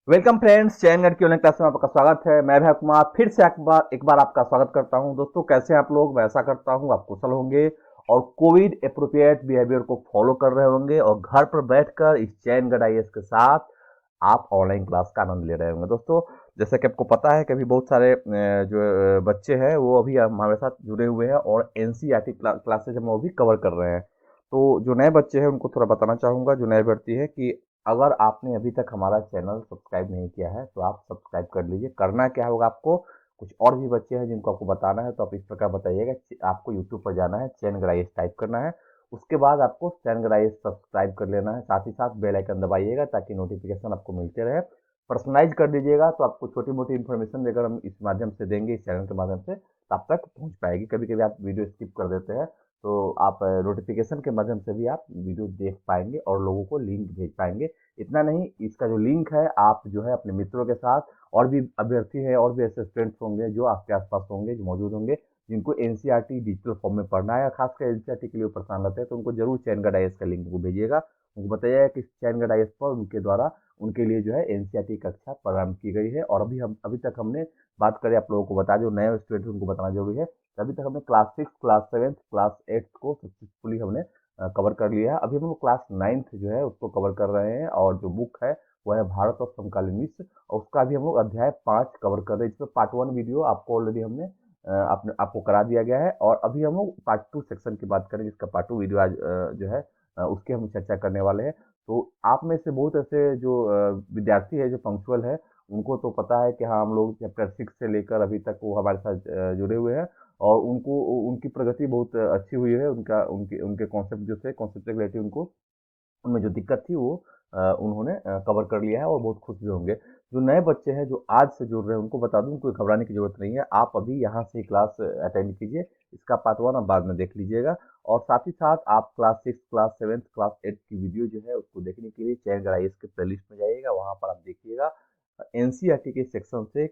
Welcome friends, चैनगढ़ की online class में आपका स्वागत है। मैं भैया कुमार फिर से एक बार आपका स्वागत करता हूं। दोस्तों, कैसे हैं आप लोग? मैं ऐसा करता हूं आप कुशल होंगे और कोविड अप्रोप्रिएट बिहेवियर को फॉलो कर रहे होंगे और घर पर बैठकर इस चैनगढ़ आईएएस के साथ आप ऑनलाइन क्लास का आनंद ले रहे होंगे। दोस्तों, जैसे कि आपको पता है कि अभी बहुत सारे बच्चे हैं वो अभी हमारे साथ जुड़े हुए हैं और एनसीईआरटी क्लासेज हम वो भी कवर कर रहे हैं। तो जो नए बच्चे हैं उनको थोड़ा बताना चाहूँगा, जो नए भर्ती है, कि अगर आपने अभी तक हमारा चैनल सब्सक्राइब नहीं किया है तो आप सब्सक्राइब कर लीजिए। करना क्या होगा आपको, कुछ और भी बच्चे हैं जिनको आपको बताना है तो आप इस प्रकार बताइएगा। आपको यूट्यूब पर जाना है, चैनगढ़ आईएएस टाइप करना है, उसके बाद आपको चैनगढ़ आईएएस सब्सक्राइब कर लेना है। साथ ही साथ बेल आइकन दबाइएगा ताकि नोटिफिकेशन आपको मिलते रहे। पर्सनलाइज कर दीजिएगा तो आपको छोटी मोटी इन्फॉर्मेशन अगर हम इस माध्यम से देंगे, इस चैनल के माध्यम से, तो आप तक पहुंच पाएगी। कभी कभी आप वीडियो स्किप कर देते हैं तो आप नोटिफिकेशन के माध्यम से भी आप वीडियो देख पाएंगे और लोगों को लिंक भेज पाएंगे। इतना नहीं, इसका जो लिंक है आप जो है अपने मित्रों के साथ, और भी अभ्यर्थी हैं और भी ऐसे स्टूडेंट्स होंगे जो आपके आसपास होंगे, जो मौजूद होंगे, जिनको एनसीईआरटी डिजिटल फॉर्म में पढ़ना है, खासकर एनसीईआरटी के लिए परेशान रहते हैं, तो उनको जरूर चैनगढ़ आईएएस का लिंक को भेजिएगा। उनको बताइएगा कि चैनगढ़ आईएएस पर उनके द्वारा उनके लिए जो है एनसीईआरटी कक्षा प्रदान की गई है। और अभी तक हमने बात करें, आप लोगों को बता, जो नए स्टूडेंट उनको बताना जरूरी है, अभी तक हमने क्लास 6, क्लास 7, क्लास 8 को सक्सेसफुली हमने कवर कर लिया है। अभी हम लोग क्लास 9th जो है उसको कवर कर रहे हैं और जो बुक है वो है भारत और समकालीन विश्व, और उसका भी हम लोग अध्याय 5 कवर कर रहे हैं, जिसमें पार्ट 1 वीडियो आपको ऑलरेडी हमने आपको करा दिया गया है। और अभी हम लोग पार्ट 2 सेक्शन की बात करें, जिसका पार्ट 2 वीडियो आज जो है उसकी हम चर्चा करने वाले हैं। तो आप में से बहुत ऐसे जो विद्यार्थी है जो पंक्चुअल है, उनको तो पता है कि हाँ, हम लोग चैप्टर 6 से लेकर अभी तक वो हमारे साथ जुड़े हुए हैं और उनको उनकी प्रगति बहुत अच्छी हुई है। उनका उनके उनके कॉन्सेप्ट जो थे, कॉन्सेप्ट से रिलेटेड उनको उनमें जो दिक्कत थी वो उन्होंने कवर कर लिया है और बहुत खुश भी होंगे। जो नए बच्चे हैं जो आज से जुड़ रहे हैं उनको बता दूं, कोई घबराने की जरूरत नहीं है। आप अभी यहाँ से क्लास अटेंड कीजिए, इसका पार्ट 1 आप बाद में देख लीजिएगा। और साथ ही साथ आप क्लास 6, क्लास 7, क्लास 8 की वीडियो जो है उसको देखने के लिए चैनगढ़ आईएएस के प्लेलिस्ट में जाइएगा, वहाँ पर आप देखिएगा। एनसीईआरटी के सेक्शन से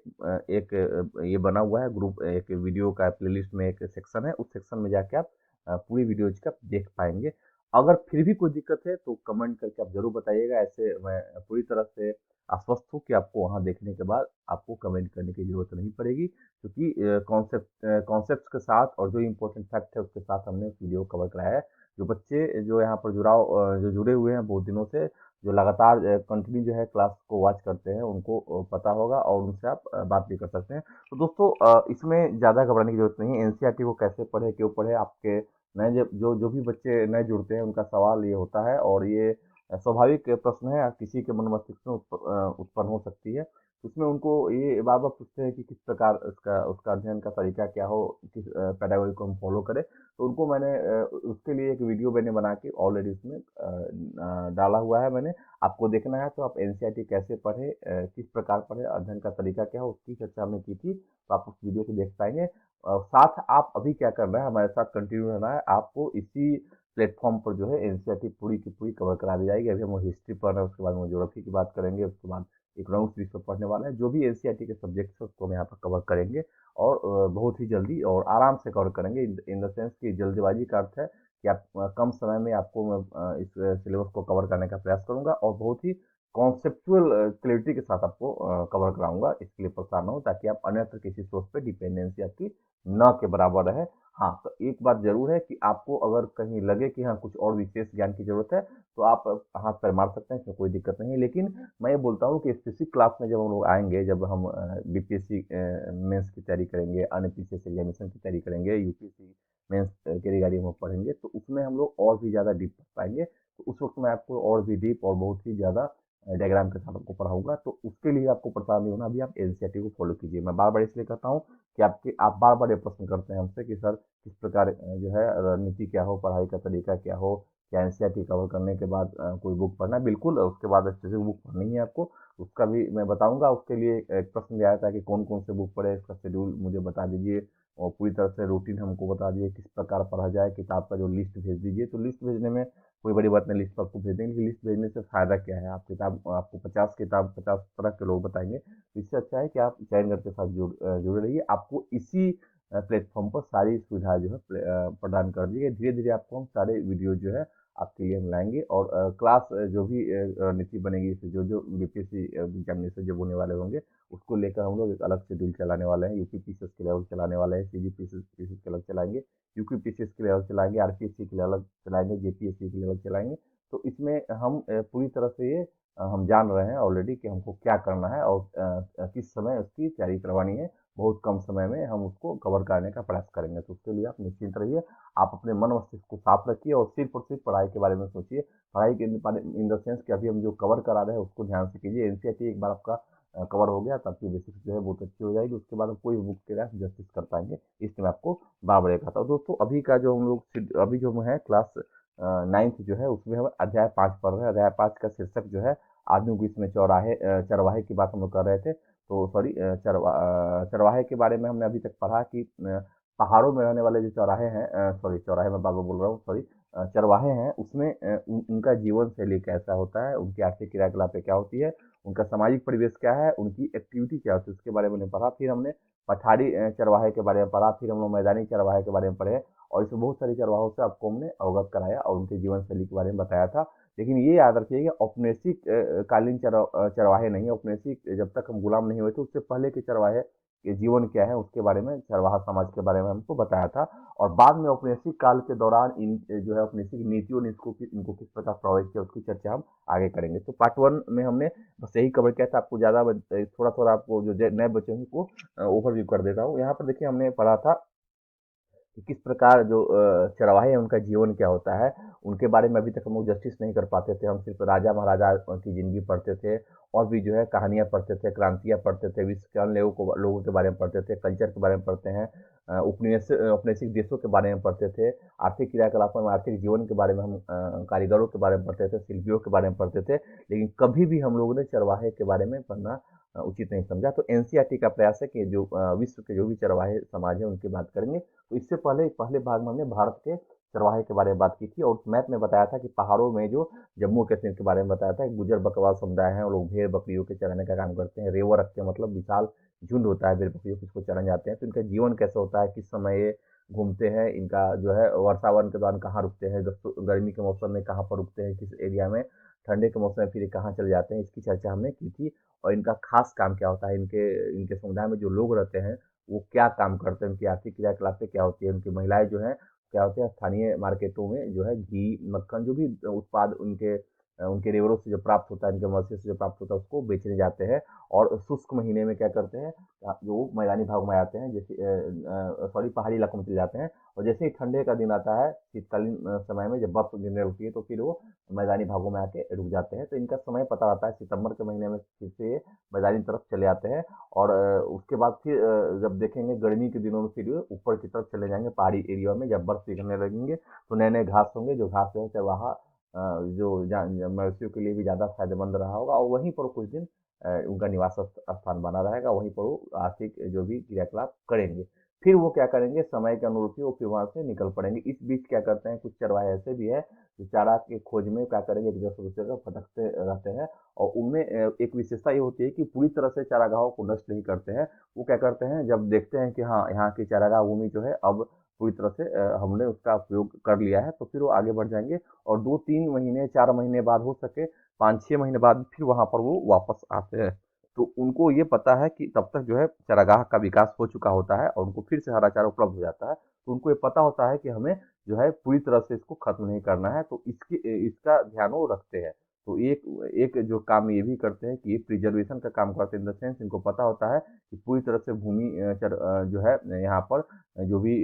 ये बना हुआ है ग्रुप, एक वीडियो का प्लेलिस्ट में एक सेक्शन है, उस सेक्शन में जाके आप पूरी वीडियोज का देख पाएंगे। अगर फिर भी कोई दिक्कत है तो कमेंट करके आप जरूर बताइएगा। ऐसे मैं पूरी तरह से आश्वस्त हूँ कि आपको वहाँ देखने के बाद आपको कमेंट करने की जरूरत नहीं पड़ेगी, क्योंकि कॉन्सेप्ट के साथ और जो इम्पोर्टेंट फैक्ट है उसके साथ हमने इस वीडियो को कवर कराया है। जो बच्चे जो यहाँ पर जो जुड़े हुए हैं बहुत दिनों से, जो लगातार कंटिन्यू जो है क्लास को वॉच करते हैं, उनको पता होगा और उनसे आप बात भी कर सकते हैं। तो दोस्तों, इसमें ज़्यादा घबराने की जरूरत नहीं है। एनसीईआरटी को कैसे पढ़े, क्यों पढ़े, आपके नए जो जो भी बच्चे नए जुड़ते हैं उनका सवाल ये होता है, और ये स्वाभाविक प्रश्न है, किसी के मन मस्तिष्क में उत्पन्न हो सकती है। उसमें उनको ये बार बार पूछते हैं कि किस प्रकार उसका अध्ययन का तरीका क्या हो, किस पैडागोजी को हम फॉलो करें। तो उनको मैंने उसके लिए एक वीडियो मैंने बना के ऑलरेडी उसमें डाला हुआ है मैंने। आपको देखना है तो आप एनसीईआरटी कैसे पढ़े, किस प्रकार पढ़े, अध्ययन का तरीका क्या हो, उसकी चर्चा हमने की थी, तो आप उस वीडियो को देख पाएंगे। साथ आप अभी क्या करना है, हमारे साथ कंटिन्यू रहना है। आपको इसी प्लेटफॉर्म पर जो है एनसीईआरटी पूरी की पूरी कवर करा दी जाएगी। अभी हम हिस्ट्री पढ़ रहे हैं, उसके बाद हम ज्योग्राफी की बात करेंगे, उसके बाद इकोनॉमिक्स भी पर पढ़ने वाले हैं। जो भी एनसीईआरटी के सब्जेक्ट है उसको हम यहाँ पर कवर करेंगे और बहुत ही जल्दी और आराम से कवर करेंगे। इन द सेंस कि जल्दबाजी का अर्थ है कि आप कम समय में आपको मैं इस सिलेबस को कवर करने का प्रयास करूंगा और बहुत ही कॉन्सेप्चुअल क्लियरिटी के साथ आपको कवर कराऊंगा। इसके लिए परेशान ना हो, ताकि आप अन्यत्र किसी सोर्स पे डिपेंडेंसी आपकी न के बराबर रहे। हाँ, तो एक बात जरूर है कि आपको अगर कहीं लगे कि हाँ कुछ और विशेष ज्ञान की जरूरत है तो आप हाथ पैर मार सकते हैं, इसमें कोई दिक्कत नहीं है। लेकिन मैं ये बोलता हूँ कि स्पेसिफिक क्लास में जब हम लोग आएंगे, जब हम बीपीएससी मेंस की तैयारी करेंगे, अन्य पीसीएस एग्जामिनेशन की तैयारी करेंगे, यूपीएससी मेंस की तैयारी हम लोग पढ़ेंगे, तो उसमें हम लोग और भी ज़्यादा डीप पढ़ पाएंगे। तो उस वक्त मैं आपको और भी डीप और बहुत ही ज़्यादा डायग्राम के साथ आपको पढ़ाऊंगा। तो उसके लिए आपको परेशान नहीं होना, अभी आप एनसीईआरटी को फॉलो कीजिए। मैं बार बार इसलिए कहता हूँ कि आप बार बार ये प्रश्न करते हैं हमसे कि सर किस प्रकार जो है रणनीति क्या हो, पढ़ाई का तरीका क्या हो, क्या एनसीईआरटी कवर करने के बाद कोई बुक पढ़ना है? बिल्कुल, उसके बाद स्पेसिफिक बुक पढ़नी है आपको, उसका भी मैं बताऊंगा। उसके लिए एक प्रश्न भी आया था कि कौन कौन से बुक पढ़े, इसका शेड्यूल मुझे बता दीजिए और पूरी तरह से रूटीन हमको बता दीजिए, किस प्रकार पढ़ा जाए, किताब का जो लिस्ट भेज दीजिए। तो लिस्ट भेजने में कोई बड़ी बात नहीं, लिस्ट आपको भेज देंगे कि लिस्ट भेजने से फ़ायदा क्या है। आप किताब आपको 50 किताब 50 तरह के लोग बताएंगे, तो इससे अच्छा है कि आप चयनगढ़ के साथ जुड़े रहिए। आपको इसी प्लेटफॉर्म पर सारी सुविधाएं जो है प्रदान कर दी गई। धीरे धीरे आपको हम सारे वीडियो जो है आपके लिए हम लाएंगे। और क्लास जो भी रणनीति बनेगी, इससे जो जो बीपीएससी एग्जामिनेशन जब होने वाले होंगे उसको लेकर हम लोग एक अलग शेड्यूल चलाने वाले हैं। यूपी पीसीएस के लेवल चलाने वाले हैं, सीजी पीसीएस के अलग चलाएंगे, यूपी पीसीएस के लेवल चलाएंगे, आरपीएससी के लेवल चलाएंगे, जेपीएससी के लेवल चलाएंगे। तो इसमें हम पूरी तरह से ये हम जान रहे हैं ऑलरेडी कि हमको क्या करना है और किस समय उसकी तैयारी करवानी है। बहुत कम समय में हम उसको कवर करने का प्रयास करेंगे। तो उसके लिए आप निश्चिंत रहिए, आप अपने मन मस्तिष्क को साफ रखिए और सिर्फ और सिर्फ पढ़ाई के बारे में सोचिए। पढ़ाई के इन द सेंस कि अभी हम जो कवर करा रहे हैं उसको ध्यान से कीजिए। एनसीईआरटी एक बार आपका कवर हो गया तो आपकी बेसिक्स जो है बहुत अच्छी हो जाएगी। उसके बाद हम कोई बुक के लिए जस्टिस कर पाएंगे, इसलिए मैं आपको बार बार कहता हूँ। दोस्तों अभी का जो हम लोग अभी जो है क्लास 9th जो है उसमें हम अध्याय 5 पढ़ रहे हैं। अध्याय 5 का शीर्षक जो है आदमी को इसमें चौराहे चरवाहे की बात हम लोग कर रहे थे। तो सॉरी, चरवाहे के बारे में हमने अभी तक पढ़ा कि पहाड़ों में रहने वाले जो चौराहे हैं, सॉरी चौराहे में बार बार बोल रहा हूँ, सॉरी, चरवाहे हैं उसमें उनका जीवन शैली कैसा होता है, उनकी आर्थिक क्रियाकलापें क्या होती है, उनका सामाजिक परिवेश क्या है, उनकी एक्टिविटी क्या होती है, उसके बारे में हमने पढ़ा। फिर हमने पठारी चरवाहे के बारे में पढ़ा, फिर हम लोग मैदानी चरवाहे के बारे में पढ़े और इसमें बहुत सारे चरवाहों से आपको हमने अवगत कराया और उनके जीवन शैली के बारे में बताया था। लेकिन ये याद रखिएगा औपनिवेशिक कालीन चरवाहे नहीं, औपनिवेशिक जब तक हम गुलाम नहीं हुए थे उससे पहले के चरवाहे के जीवन क्या है उसके बारे में, चरवाहा समाज के बारे में हमको बताया था। और बाद में औपनिवेशिक काल के दौरान इन जो है औपनिवेशिक नीतियों ने इनको किस प्रकार प्रभावित किया उसकी चर्चा हम आगे करेंगे। तो पार्ट 1 में हमने बस यही कवर किया था। आपको ज़्यादा थोड़ा थोड़ा आपको जो नए बच्चे हैं उनको ओवरव्यू कर देता हूँ। यहाँ पर देखिए हमने पढ़ा था कि किस प्रकार जो चरवाहे हैं उनका जीवन क्या होता है, उनके बारे में अभी तक हम लोग जस्टिस नहीं कर पाते थे। हम सिर्फ राजा महाराजा की ज़िंदगी पढ़ते थे और भी जो है कहानियाँ पढ़ते थे, क्रांतियाँ पढ़ते थे, विश्व के अन्य लोगों के बारे में पढ़ते थे, कल्चर के बारे में पढ़ते हैं, औपनिवेशिक देशों के बारे में पढ़ते थे, आर्थिक क्रियाकलापों में आर्थिक जीवन के बारे में हम कारीगरों के बारे में पढ़ते थे, शिल्पियों के बारे में पढ़ते थे। लेकिन कभी भी हम लोगों ने चरवाहे के बारे में पढ़ना उचित नहीं समझा। तो एनसीईआरटी का प्रयास है कि जो विश्व के जो भी चरवाहे समाज है उनकी बात करेंगे। तो इससे पहले पहले भाग में हमने भारत के चरवाहे के बारे में बात की थी और उस मैप में बताया था कि पहाड़ों में जो जम्मू कश्मीर के बारे में बताया था, गुजर बकरवाल समुदाय है, वो लोग भेड़ बकरियों के चराने का काम करते हैं। रेवर रखते हैं, मतलब विशाल झुंड होता है भेड़ बकरियों को, इसको चराने जाते हैं। तो इनका जीवन कैसा होता है, किस समय ये घूमते हैं, इनका जो है वर्षावन के दौरान कहाँ रुकते हैं, गर्मी के मौसम में कहाँ पर रुकते हैं, किस एरिया में, ठंडे के मौसम में फिर कहाँ चले जाते हैं, इसकी चर्चा हमने की थी। और इनका खास काम क्या होता है, इनके इनके समुदाय में जो लोग रहते हैं वो क्या काम करते हैं, उनकी आर्थिक क्रियाकलापें क्या होती है, उनकी महिलाएं जो हैं क्या होती है, स्थानीय मार्केटों में जो है घी मक्खन जो भी उत्पाद उनके उनके रेवरों से जो प्राप्त होता है, इनके मवेशी से जो प्राप्त होता है उसको बेचने जाते हैं। और शुष्क महीने में क्या करते हैं, जो मैदानी भाग में आते हैं, जैसे सॉरी पहाड़ी इलाकों में चले जाते हैं। और जैसे ही ठंडे का दिन आता है, शीतकालीन समय में जब बर्फ गिरने लगती है तो फिर वो मैदानी भागों में आके रुक जाते हैं। तो इनका समय पता रहता है, सितंबर के महीने में फिर से ये मैदानी तरफ चले आते हैं। और उसके बाद फिर जब देखेंगे गर्मी के दिनों में फिर ये ऊपर की तरफ चले जाएंगे पहाड़ी एरिया में। जब बर्फ पिघलने लगेंगे तो नए नए घास होंगे, जो घास जो है वहाँ जो मवेशियों के लिए भी ज़्यादा फायदेमंद रहा होगा और वहीं पर कुछ दिन उनका निवास स्थान बना रहेगा, वहीं पर वो आर्थिक जो भी क्रियाकलाप करेंगे। फिर वो क्या करेंगे, समय के अनुरूप ही वो फिर वहाँ से निकल पड़ेंगे। इस बीच क्या करते हैं, कुछ चरवाहे ऐसे भी है जो चारा के खोज में क्या करेंगे, एक जगह से दूसरी जगह भटकते रहते हैं। और उनमें एक विशेषता ये होती है कि पूरी तरह से चारागाहों को नष्ट नहीं करते हैं। वो क्या करते हैं, जब देखते हैं कि हाँ यहाँ की चारागाह भूमि जो है अब पूरी तरह से हमने उसका उपयोग कर लिया है, तो फिर वो आगे बढ़ जाएंगे। और 2-3 महीने 4 महीने बाद, हो सके 5-6 महीने बाद फिर वहाँ पर वो वापस आते हैं। तो उनको ये पता है कि तब तक जो है चारागाह का विकास हो चुका होता है और उनको फिर से हरा चारा उपलब्ध हो जाता है। तो उनको ये पता होता है कि हमें जो है पूरी तरह से इसको खत्म नहीं करना है, तो इसका ध्यान वो रखते हैं। तो एक एक जो काम ये भी करते हैं कि ये प्रिजर्वेशन का काम करते हैं, इन द सेंस इनको पता होता है कि पूरी तरह से भूमि जो है यहाँ पर जो भी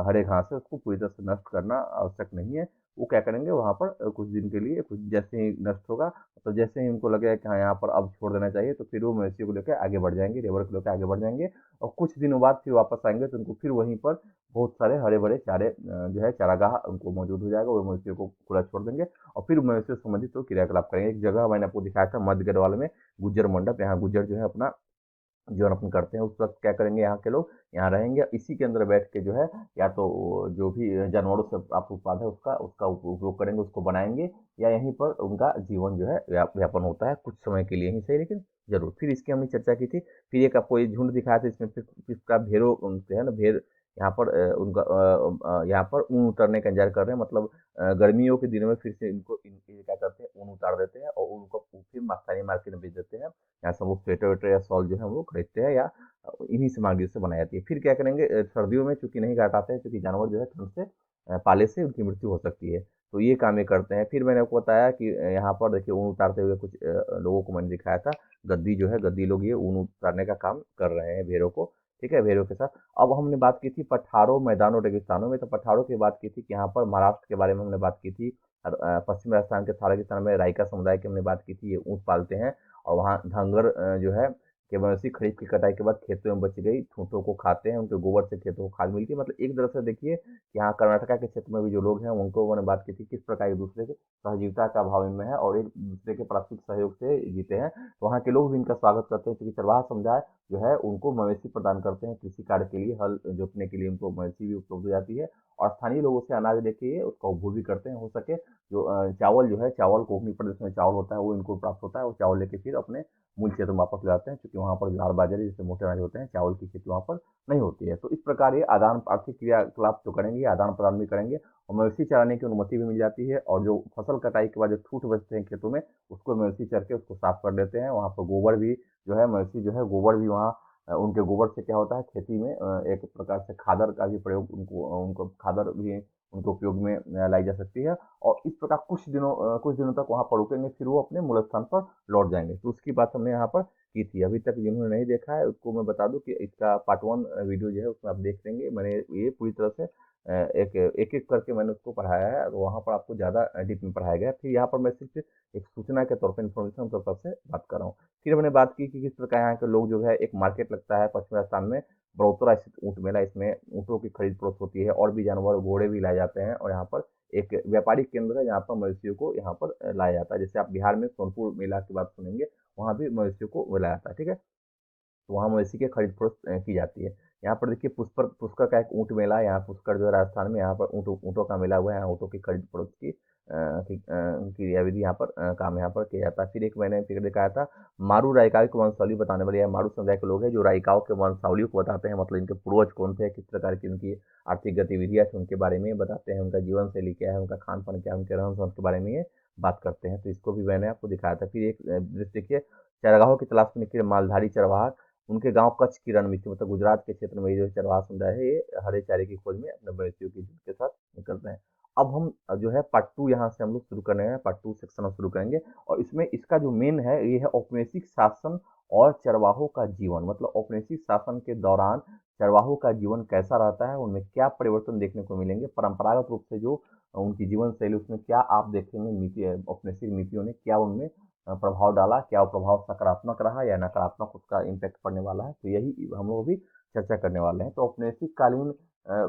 हरे घास है उसको पूरी तरह से नष्ट करना आवश्यक नहीं है। वो क्या करेंगे, वहाँ पर कुछ दिन के लिए, कुछ जैसे ही नष्ट होगा तो जैसे ही उनको लगेगा कि हाँ यहाँ पर अब छोड़ देना चाहिए, तो फिर वो मवेशियों को लेकर आगे बढ़ जाएंगे, रेवर को लेकर आगे बढ़ जाएंगे। और कुछ दिनों बाद फिर वापस आएंगे तो उनको फिर वहीं पर बहुत सारे हरे भरे चारे जो है चारागाह उनको मौजूद हो जाएगा, वो मवेशियों को खुला छोड़ देंगे और फिर मवेशियों से संबंधित वो क्रियाकलाप करेंगे। एक जगह मैंने आपको दिखाया था मध्य गढ़वाल में, गुज्जर मंडप, यहाँ गुज्जर जो है अपना जीवन यापन करते हैं। उस वक्त क्या करेंगे, यहाँ के लोग यहाँ रहेंगे, इसी के अंदर बैठ के जो है या तो जो भी जानवरों से प्राप्त उत्पाद है उसका उसका उपयोग करेंगे, उसको बनाएंगे, या यहीं पर उनका जीवन जो है व्यापन होता है कुछ समय के लिए ही सही, लेकिन जरूर। फिर इसकी हमने चर्चा की थी। फिर एक आपको ये झुंड दिखाया था, इसमें फिर इसका भेड़ों से है ना, भेड़ यहाँ पर यहाँ पर ऊन उतरने का इंतजार कर रहे हैं। मतलब गर्मियों के दिनों में फिर से ये क्या करते हैं, ऊन उतार देते हैं और ऊन को फिर स्थानीय मार्केट में बेच देते हैं। यहाँ से वो स्वेटर वेटर या शॉल जो है वो खरीदते हैं, या इन्हीं सामग्रियों से बनाई जाती है। फिर क्या करेंगे, सर्दियों में चूंकि नहीं काटाते हैं, क्योंकि जानवर जो है ठंड से पाले से उनकी मृत्यु हो सकती है, तो ये काम ये करते हैं। फिर मैंने आपको बताया कि यहाँ पर देखिए ऊन उतारते हुए कुछ लोगों को मैंने दिखाया था। गद्दी जो है, गद्दी लोग ये ऊन उतारने का काम कर रहे हैं भेड़ों को, ठीक है, भेड़ों के साथ। अब हमने बात की थी पठारों, मैदानों, रेगिस्तानों में, तो पठारों की बात की थी कि यहाँ पर महाराष्ट्र के बारे में हमने बात की थी। और पश्चिम राजस्थान के थारा रेगिस्तान में रायका समुदाय की हमने बात की थी, ये ऊँट पालते हैं। और वहाँ धंगर जो है कि मवेशी खरीद की कटाई के बाद खेतों में बच गई ठूंठों को खाते हैं, उनके गोबर से खेतों को खाद मिलती है। मतलब एक तरह से देखिए, यहाँ कर्नाटका के क्षेत्र में भी जो लोग हैं उनको मैंने बात की थी किस प्रकार एक दूसरे के सहजीविता का भाव इनमें है और एक दूसरे के प्राकृतिक सहयोग से जीते हैं। तो वहाँ के लोग भी इनका स्वागत करते हैं, क्योंकि चरवाहा समुदाय जो है उनको मवेशी प्रदान करते हैं कृषि कार्य के लिए, हल जोतने के लिए उनको मवेशी भी उपलब्ध हो जाती है। और स्थानीय लोगों से अनाज लेके ये उसका उपभोग भी करते हैं। हो सके जो चावल जो है, चावल कोकनी प्रदेश में चावल होता है वो इनको प्राप्त होता है, वो चावल लेके फिर अपने मूल क्षेत्र में वापस ले जाते हैं, क्योंकि वहाँ पर ज्वार बाजरे जैसे मोटे अनाज होते हैं, चावल की खेती वहाँ पर नहीं होती है। तो इस प्रकार ये आदान आर्थिक क्रियाकलाप जो करेंगे, आदान प्रदान भी करेंगे, और मवेशी चराने की अनुमति भी मिल जाती है। और जो फसल कटाई के बाद जो ठूठ बचते हैं खेतों में, उसको मवेशी चर के उसको साफ कर देते हैं। वहाँ पर गोबर भी जो है, मवेशी जो है गोबर भी वहाँ उनके गोबर से क्या होता है, खेती में एक प्रकार से खादर का भी प्रयोग, उनको उनको खादर भी उनके उपयोग में लाई जा सकती है। और इस प्रकार कुछ दिनों तक वहाँ पर रुकेंगे, फिर वो अपने मूल स्थान पर लौट जाएंगे। तो उसकी बात हमने यहाँ पर की थी। अभी तक जिन्होंने नहीं देखा है उसको मैं बता दूं कि इसका पार्ट 1 वीडियो जो है उसमें आप देख लेंगे। मैंने ये पूरी तरह से एक एक एक करके मैंने उसको पढ़ाया है, तो वहाँ पर आपको ज़्यादा डीप में पढ़ाया गया है। फिर यहाँ पर मैं सिर्फ एक सूचना के तौर पर, इन्फॉर्मेशन के तौर से बात कर रहा हूँ। फिर मैंने बात की कि किस प्रकार यहाँ के लोग जो है, एक मार्केट लगता है पश्चिम राजस्थान में, बड़ौतरा स्थित ऊँट मेला, इसमें ऊँटों की खरीद फरोख्त होती है, और भी जानवर घोड़े भी लाए जाते हैं। और यहाँ पर एक व्यापारिक केंद्र है जहाँ पर मवेशियों को यहाँ पर लाया जाता है। जैसे आप बिहार में सोनपुर मेला की बात सुनेंगे, वहाँ भी मवेशियों को लाया जाता है, ठीक है। तो वहाँ मवेशी की खरीद फरोख्त की जाती है। यहाँ पर देखिए पुष्कर का एक ऊँट मेला है। यहाँ पुष्कर जो है राजस्थान में, यहाँ पर ऊँटों का मेला हुआ है। यहाँ ऊँटों की खरीद फरोख्त की क्रियाविधि यहाँ पर काम यहाँ पर किया जाता है। फिर एक मैंने फिर दिखाया था मारू रायकाव की वंशावली बताने वाले, यह मारू समुदाय के लोग हैं जो रायकाव के वंशावलियों को बताते हैं। मतलब इनके पूर्वज कौन थे, किस प्रकार की उनकी आर्थिक गतिविधियाँ थी, उनके बारे में बताते हैं। उनका जीवन शैली क्या है, उनका खान पान क्या है, उनके रहन सहन के बारे में ये बात करते हैं। तो इसको भी मैंने आपको दिखाया था। फिर एक दृश्य देखिए, चरगाहों की तलाश में निकले मालधारी चरवाहा, उनके गांव कच्छ की रणमिति, मतलब गुजरात के क्षेत्र में ये जो चरवाहा समुदाय है, ये हरे चारे की खोज में अपने मवेशियों की झुंड के साथ निकलते हैं। अब हम जो है पार्ट 2 यहाँ से हम लोग शुरू करने हैं, पार्ट 2 सेक्शन हम शुरू करेंगे। और इसमें इसका जो मेन है ये है औपनिवेशिक शासन और चरवाहों का जीवन। मतलब औपनिवेशिक शासन के दौरान चरवाहों का जीवन कैसा रहता है, उनमें क्या परिवर्तन देखने को मिलेंगे, परंपरागत रूप से जो उनकी जीवन शैली, उसमें क्या आप देखेंगे, नीति औपनिवेशिक नीतियों ने क्या उनमें प्रभाव डाला, क्या वो प्रभाव सकारात्मक रहा या नकारात्मक उसका इम्पैक्ट पड़ने वाला है। तो यही हम लोग भी चर्चा करने वाले हैं। तो औपनिवेशिक कालीन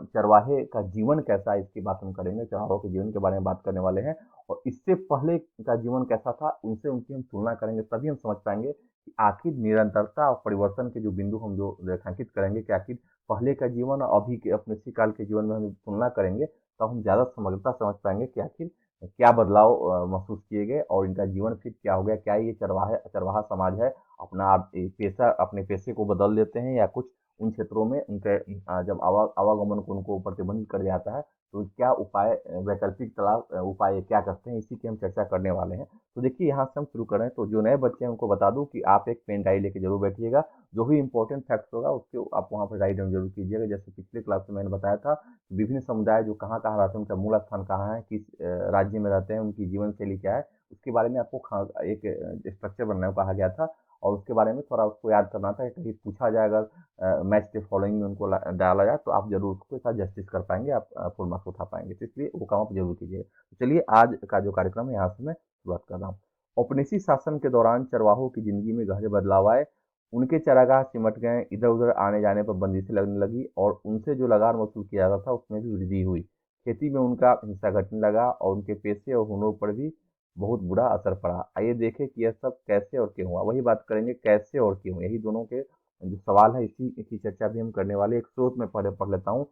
चरवाहे का जीवन कैसा है, इसकी बात हम करेंगे। चरवाहों के जीवन के बारे में बात करने वाले हैं, और इससे पहले का जीवन कैसा था, उनसे उनकी हम तुलना करेंगे, तभी हम समझ पाएंगे कि आखिर निरंतरता और परिवर्तन के जो बिंदु हम जो रेखांकित करेंगे कि आखिर पहले का जीवन और अभी के औपनिवेशिक काल के जीवन में हम तुलना करेंगे, तो हम ज़्यादा समग्रता समझ पाएंगे कि आखिर क्या बदलाव महसूस किए गए और इनका जीवन फिर क्या हो गया। क्या ये चरवाहा समाज है, अपना पेशा, अपने पेशे को बदल देते हैं, या कुछ उन क्षेत्रों में उनके जब आवागमन को उनको प्रतिबंधित कर दिया जाता है, तो क्या उपाय, वैकल्पिक तलाश उपाय क्या करते हैं, इसी की हम चर्चा करने वाले हैं। तो देखिए यहाँ से हम शुरू करें। तो जो नए बच्चे हैं उनको बता दूं कि आप एक पेन डायरी लेके जरूर बैठिएगा। जो भी इंपॉर्टेंट फैक्ट्स होगा उसके आप वहाँ पर राइट डाउन जरूर कीजिएगा। जैसे पिछले क्लास में मैंने बताया था, विभिन्न समुदाय जो कहाँ कहाँ रहते हैं, उनका मूल स्थान कहाँ है, किस राज्य में रहते हैं, उनकी जीवन शैली क्या है, उसके बारे में आपको एक स्ट्रक्चर बनाने को कहा गया था। और उसके बारे में थोड़ा उसको याद करना था, कहीं पूछा जाए अगर मैच के फॉलोइंग में उनको डाला जाए, तो आप जरूर उसके साथ जस्टिस कर पाएंगे, आप फुल मार्क्स उठा पाएंगे। तो इसलिए वो काम आप जरूर कीजिएगा। तो चलिए आज का जो कार्यक्रम है यहाँ से मैं शुरुआत कर रहा हूँ। औपनिवेशिक शासन के दौरान चरवाहों की जिंदगी में गहरे बदलाव आए। उनके चारागाह सिमट गए, इधर उधर आने जाने पर बंदिशें लगने लगी, और उनसे जो लगान वसूल किया जाता था उसमें भी वृद्धि हुई। खेती में उनका हिस्सा घटने लगा, और उनके पेशे और हुनर पर भी बहुत बुरा असर पड़ा। आइए देखें कि यह सब कैसे और क्यों हुआ। वही बात करेंगे, कैसे और क्यों, यही दोनों के जो सवाल है, इसी की चर्चा भी हम करने वाले। एक स्रोत में पढ़ पढ़ लेता हूँ।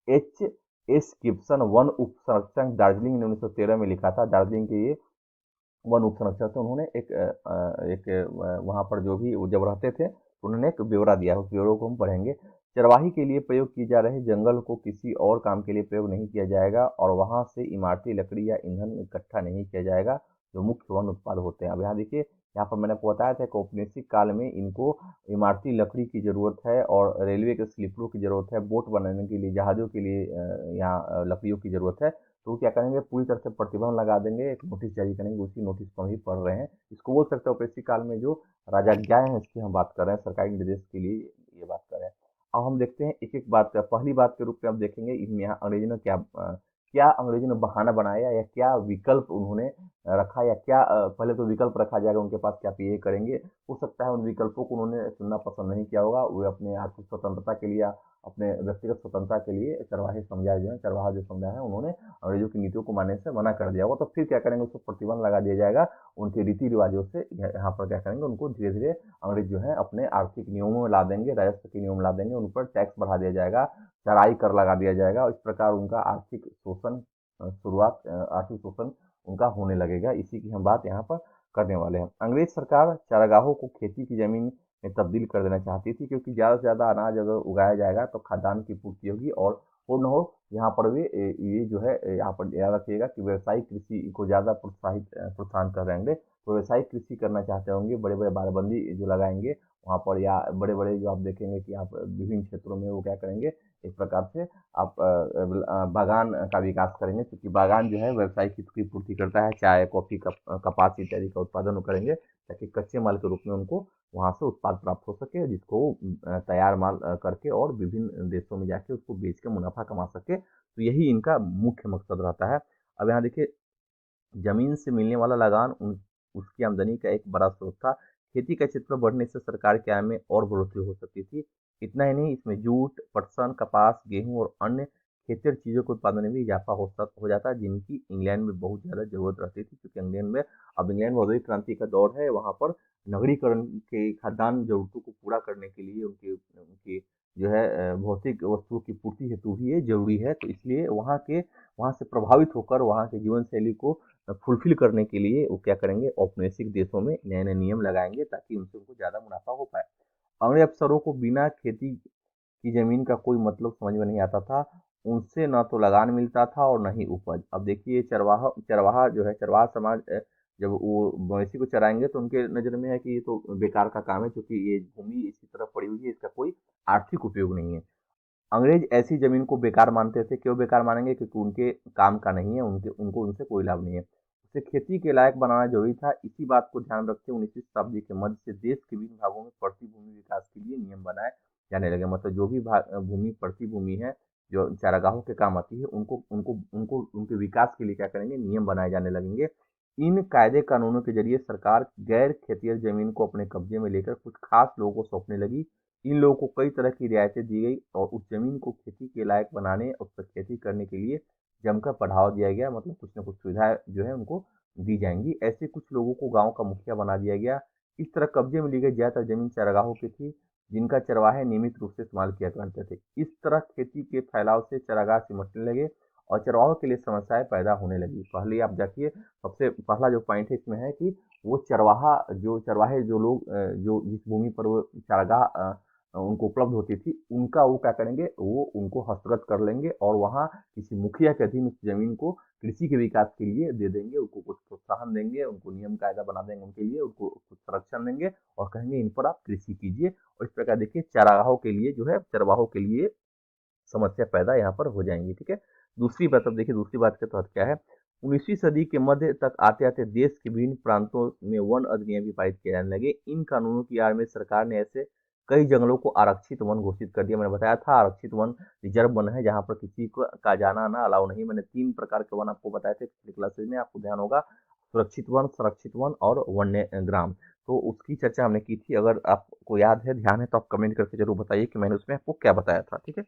एच एस गिब्सन वन उप संरक्षक, दार्जिलिंग ने 1913 में लिखा था। दार्जिलिंग के ये वन उप संरक्षक थे। उन्होंने एक वहाँ पर जो भी वो जब रहते थे, उन्होंने एक ब्यौरा दिया है, उस ब्यौरे को हम पढ़ेंगे। चरवाही के लिए प्रयोग किए जा रहे जंगल को किसी और काम के लिए प्रयोग नहीं किया जाएगा और वहां से इमारती लकड़ी या ईंधन इकट्ठा नहीं किया जाएगा जो मुख्य वन उत्पाद होते हैं। अब यहाँ देखिए, यहाँ पर मैंने आपको बताया था कि औपनिवेशिक काल में इनको इमारती लकड़ी की जरूरत है और रेलवे के स्लीपरों की जरूरत है, बोट बनाने के लिए, जहाजों के लिए यहाँ लकड़ियों की जरूरत है। तो वो क्या करेंगे, पूरी तरह से प्रतिबंध लगा देंगे, एक नोटिस जारी करेंगे। उसी नोटिस को हम ही पढ़ रहे हैं। इसको बोल सकते हैं औपनिवेशिक काल में जो राजज्ञाएं हैं, इसकी हम बात कर रहे हैं, सरकारी निर्देश के लिए ये बात कर रहे हैं। अब हम देखते हैं एक एक बात का। पहली बात के रूप में हम देखेंगे इसमें यहाँ अंग्रेजों ने क्या अंग्रेजों ने बहाना बनाया या क्या विकल्प उन्होंने रखा, या क्या पहले तो विकल्प रखा जाएगा उनके पास क्या ये करेंगे। हो सकता है उन विकल्पों को उन्होंने सुनना पसंद नहीं किया होगा। वे अपने आर्थिक स्वतंत्रता के लिए, अपने व्यक्तिगत स्वतंत्रता के लिए चरवाहे समुदाय जो है, चरवाहा जो समुदाय है, उन्होंने अंग्रेजों की नीतियों को मानने से मना कर दिया होगा। तो फिर क्या करेंगे, उसको प्रतिबंध लगा दिया जाएगा। उनके रीति रिवाजों से यहाँ पर क्या करेंगे, उनको धीरे धीरे अंग्रेज जो है अपने आर्थिक नियमों में ला देंगे, राजस्व के नियम ला देंगे, उन पर टैक्स बढ़ा दिया जाएगा, चराई कर लगा दिया जाएगा और इस प्रकार उनका आर्थिक शोषण आर्थिक शोषण उनका होने लगेगा। इसी की हम बात यहाँ पर करने वाले हैं। अंग्रेज सरकार चारागाहों को खेती की जमीन में तब्दील कर देना चाहती थी, क्योंकि ज़्यादा से ज़्यादा अनाज अगर उगाया जाएगा तो खाद्यान्न की पूर्ति होगी और हो न हो यहाँ पर भी ये जो है, यहाँ पर याद रखिएगा कि व्यवसायिक कृषि को ज़्यादा प्रोत्साहन कर रहे होंगे। तो व्यवसायिक कृषि करना चाहते होंगे, बड़े बड़े बाड़बंदी जो लगाएंगे वहाँ पर, या बड़े बड़े जो आप देखेंगे कि आप विभिन्न क्षेत्रों में वो क्या करेंगे, एक प्रकार से आप बागान का विकास करेंगे, क्योंकि बागान जो है व्यवसायिक हित की पूर्ति करता है। चाय, कॉफी, कपास इत्यादि का उत्पादन वो करेंगे ताकि कच्चे माल के रूप में उनको वहाँ से उत्पाद प्राप्त हो सके, जिसको तैयार माल करके और विभिन्न देशों में जाके उसको बेच के मुनाफा कमा सके। तो यही इनका मुख्य मकसद रहता है। अब यहाँ देखिए, जमीन से मिलने वाला लगान उसकी आमदनी का एक बड़ा स्रोत था। खेती का क्षेत्र बढ़ने से सरकार की आय में और बढ़ोतरी हो सकती थी। इतना ही नहीं, इसमें जूट, पटसन, कपास, गेहूं और अन्य खेतीय चीजों के उत्पादन में भी इजाफा हो जाता है, जिनकी इंग्लैंड में बहुत ज्यादा जरूरत रहती थी, क्योंकि इंग्लैंड में औद्योगिक क्रांति का दौर है। वहां पर नगरीकरण के खाद्यान्न जरूरतों को पूरा करने के लिए उनके उनकी जो है भौतिक वस्तुओं की पूर्ति हेतु भी ये जरूरी है। तो इसलिए वहाँ से प्रभावित होकर वहाँ के जीवन शैली को फुलफिल करने के लिए वो क्या करेंगे, औपनिवेशिक देशों में नए नए नियम लगाएंगे ताकि उनसे उनको ज्यादा मुनाफा हो पाए। अंग्रेज अफसरों को बिना खेती की जमीन का कोई मतलब समझ में नहीं आता था। उनसे न तो लगान मिलता था और न ही उपज। अब देखिए, चरवाहा चरवाहा जो है, चरवाहा समाज जब वो मवेशी को चराएंगे तो उनके नजर में है कि ये तो बेकार का काम है, क्योंकि ये भूमि इसी तरह पड़ी हुई है, इसका कोई आर्थिक उपयोग नहीं है। अंग्रेज ऐसी जमीन को बेकार मानते थे। क्यों बेकार मानेंगे? क्योंकि उनके काम का नहीं है, उनके उनको उनसे कोई लाभ नहीं है। उसे खेती के लायक बनाना जरूरी था। इसी बात को ध्यान रखते 19वीं शताब्दी के मध्य से देश के विभिन्न भागों में पड़ती भूमि विकास के लिए नियम बनाए जाने लगे। मतलब जो भी भूमि पड़ती भूमि है जो चारागाहों के काम आती है, उनको उनको उनको उनके विकास के लिए क्या करेंगे, नियम बनाए जाने लगेंगे। इन कायदे कानूनों के जरिए सरकार गैर खेतियर जमीन को अपने कब्जे में लेकर कुछ खास लोगों को सौंपने लगी। इन लोगों को कई तरह की रियायतें दी गई और उस जमीन को खेती के लायक बनाने, उस पर खेती करने के लिए जमकर बढ़ावा दिया गया। मतलब कुछ न कुछ सुविधाएं जो है उनको दी जाएंगी। ऐसे कुछ लोगों को गांव का मुखिया बना दिया गया। इस तरह कब्जे में ली गई ज्यादातर जमीन चरागाहों की थी, जिनका चरवाहे नियमित रूप से इस्तेमाल किया करते थे। इस तरह खेती के फैलाव से चरागाह सिमटने लगे और चरवाहों के लिए समस्याएं पैदा होने लगी। पहले आप देखिए, सबसे पहला जो पॉइंट है इसमें है कि वो चरवाहे जो लोग जो जिस भूमि पर वो चारागाह उनको उपलब्ध होती थी, उनका वो क्या करेंगे, वो उनको हस्तगत कर लेंगे और वहाँ किसी मुखिया के अधीन उस जमीन को कृषि के विकास के लिए दे देंगे। उनको कुछ प्रोत्साहन देंगे, उनको नियम कायदा बना देंगे उनके लिए, उनको कुछ संरक्षण देंगे और कहेंगे इन पर आप कृषि कीजिए। और इस प्रकार देखिए, चरागाहों के लिए जो है, चरवाहों के लिए समस्या पैदा यहाँ पर हो जाएंगी। ठीक है। दूसरी बात, अब देखिए दूसरी बात के तहत क्या है। 19वीं सदी के मध्य तक आते आते देश के विभिन्न प्रांतों में वन अधिनियम भी पारित किए जाने लगे। इन कानूनों की आड़ में सरकार ने ऐसे कई जंगलों को आरक्षित वन घोषित कर दिया। मैंने बताया था आरक्षित वन रिजर्व वन है, जहाँ पर किसी को का जाना ना अलाउ नहीं। मैंने 3 प्रकार के वन आपको बताए थे पिछली क्लासेज में, आपको ध्यान होगा, सुरक्षित वन, संरक्षित वन और वन्य ग्राम। तो उसकी चर्चा हमने की थी। अगर आपको याद है, ध्यान है, तो आप कमेंट करके जरूर बताइए कि मैंने उसमें आपको क्या बताया था। ठीक है।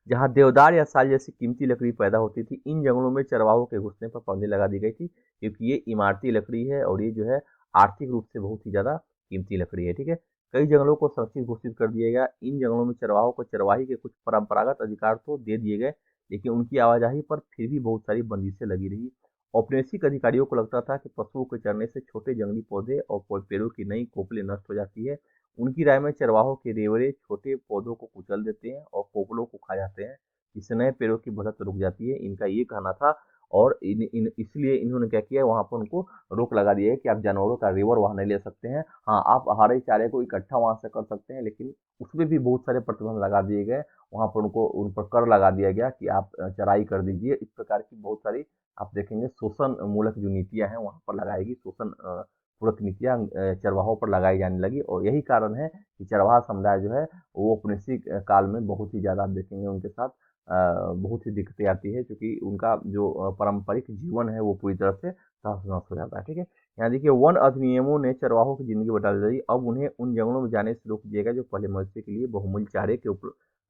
जहाँ देवदार या साल जैसी कीमती लकड़ी पैदा होती थी, इन जंगलों में चरवाहों के घुसने पर पाबंदी लगा दी गई थी, क्योंकि ये इमारती लकड़ी है और ये जो है आर्थिक रूप से बहुत ही ज्यादा कीमती लकड़ी है। ठीक है। कई जंगलों को संरक्षित घोषित कर दिया गया। इन जंगलों में चरवाहों को चरवाही के कुछ परंपरागत अधिकार तो दे दिए गए, लेकिन उनकी आवाजाही पर फिर भी बहुत सारी बंदिशें लगी रही। औपनिवेशिक अधिकारियों को लगता था कि पशुओं के चरने से छोटे जंगली पौधे और पेड़ों की नई खोपड़ी नष्ट हो जाती है। उनकी राय में चरवाहों के रेवड़े छोटे पौधों को कुचल देते हैं और पोपलों को खा जाते हैं, जिससे नए पेड़ों की बढ़त रुक जाती है, इनका ये कहना था। और इसलिए इन्होंने क्या किया, वहां पर उनको रोक लगा दिया है कि आप जानवरों का रिवर वहां नहीं ले सकते हैं। हाँ, आप हरे चारे को इकट्ठा वहां से कर सकते हैं, लेकिन उसमें भी बहुत सारे प्रतिबंध लगा दिए गए। वहां पर उनको उन पर कर लगा दिया गया कि आप चराई कर दीजिए। इस प्रकार की बहुत सारी आप देखेंगे शोषण मूलक जो नीतियां हैं वहां पर लगाएगी, शोषण पूरक नीतियां चरवाहों पर लगाई जाने लगी। और यही कारण है कि चरवाहा समुदाय जो है वो औपनिवेशिक काल में बहुत ही ज़्यादा आप देखेंगे उनके साथ बहुत ही दिक्कतें आती है, क्योंकि उनका जो पारंपरिक जीवन है वो पूरी तरह से तहस नहस हो जाता है। ठीक है, यहाँ देखिए, वन अधिनियमों ने चरवाहों की जिंदगी बदल दी। अब उन्हें उन जंगलों में जाने से रोक दिया गया जो पहले मवेशी के लिए बहुमूल्य चारे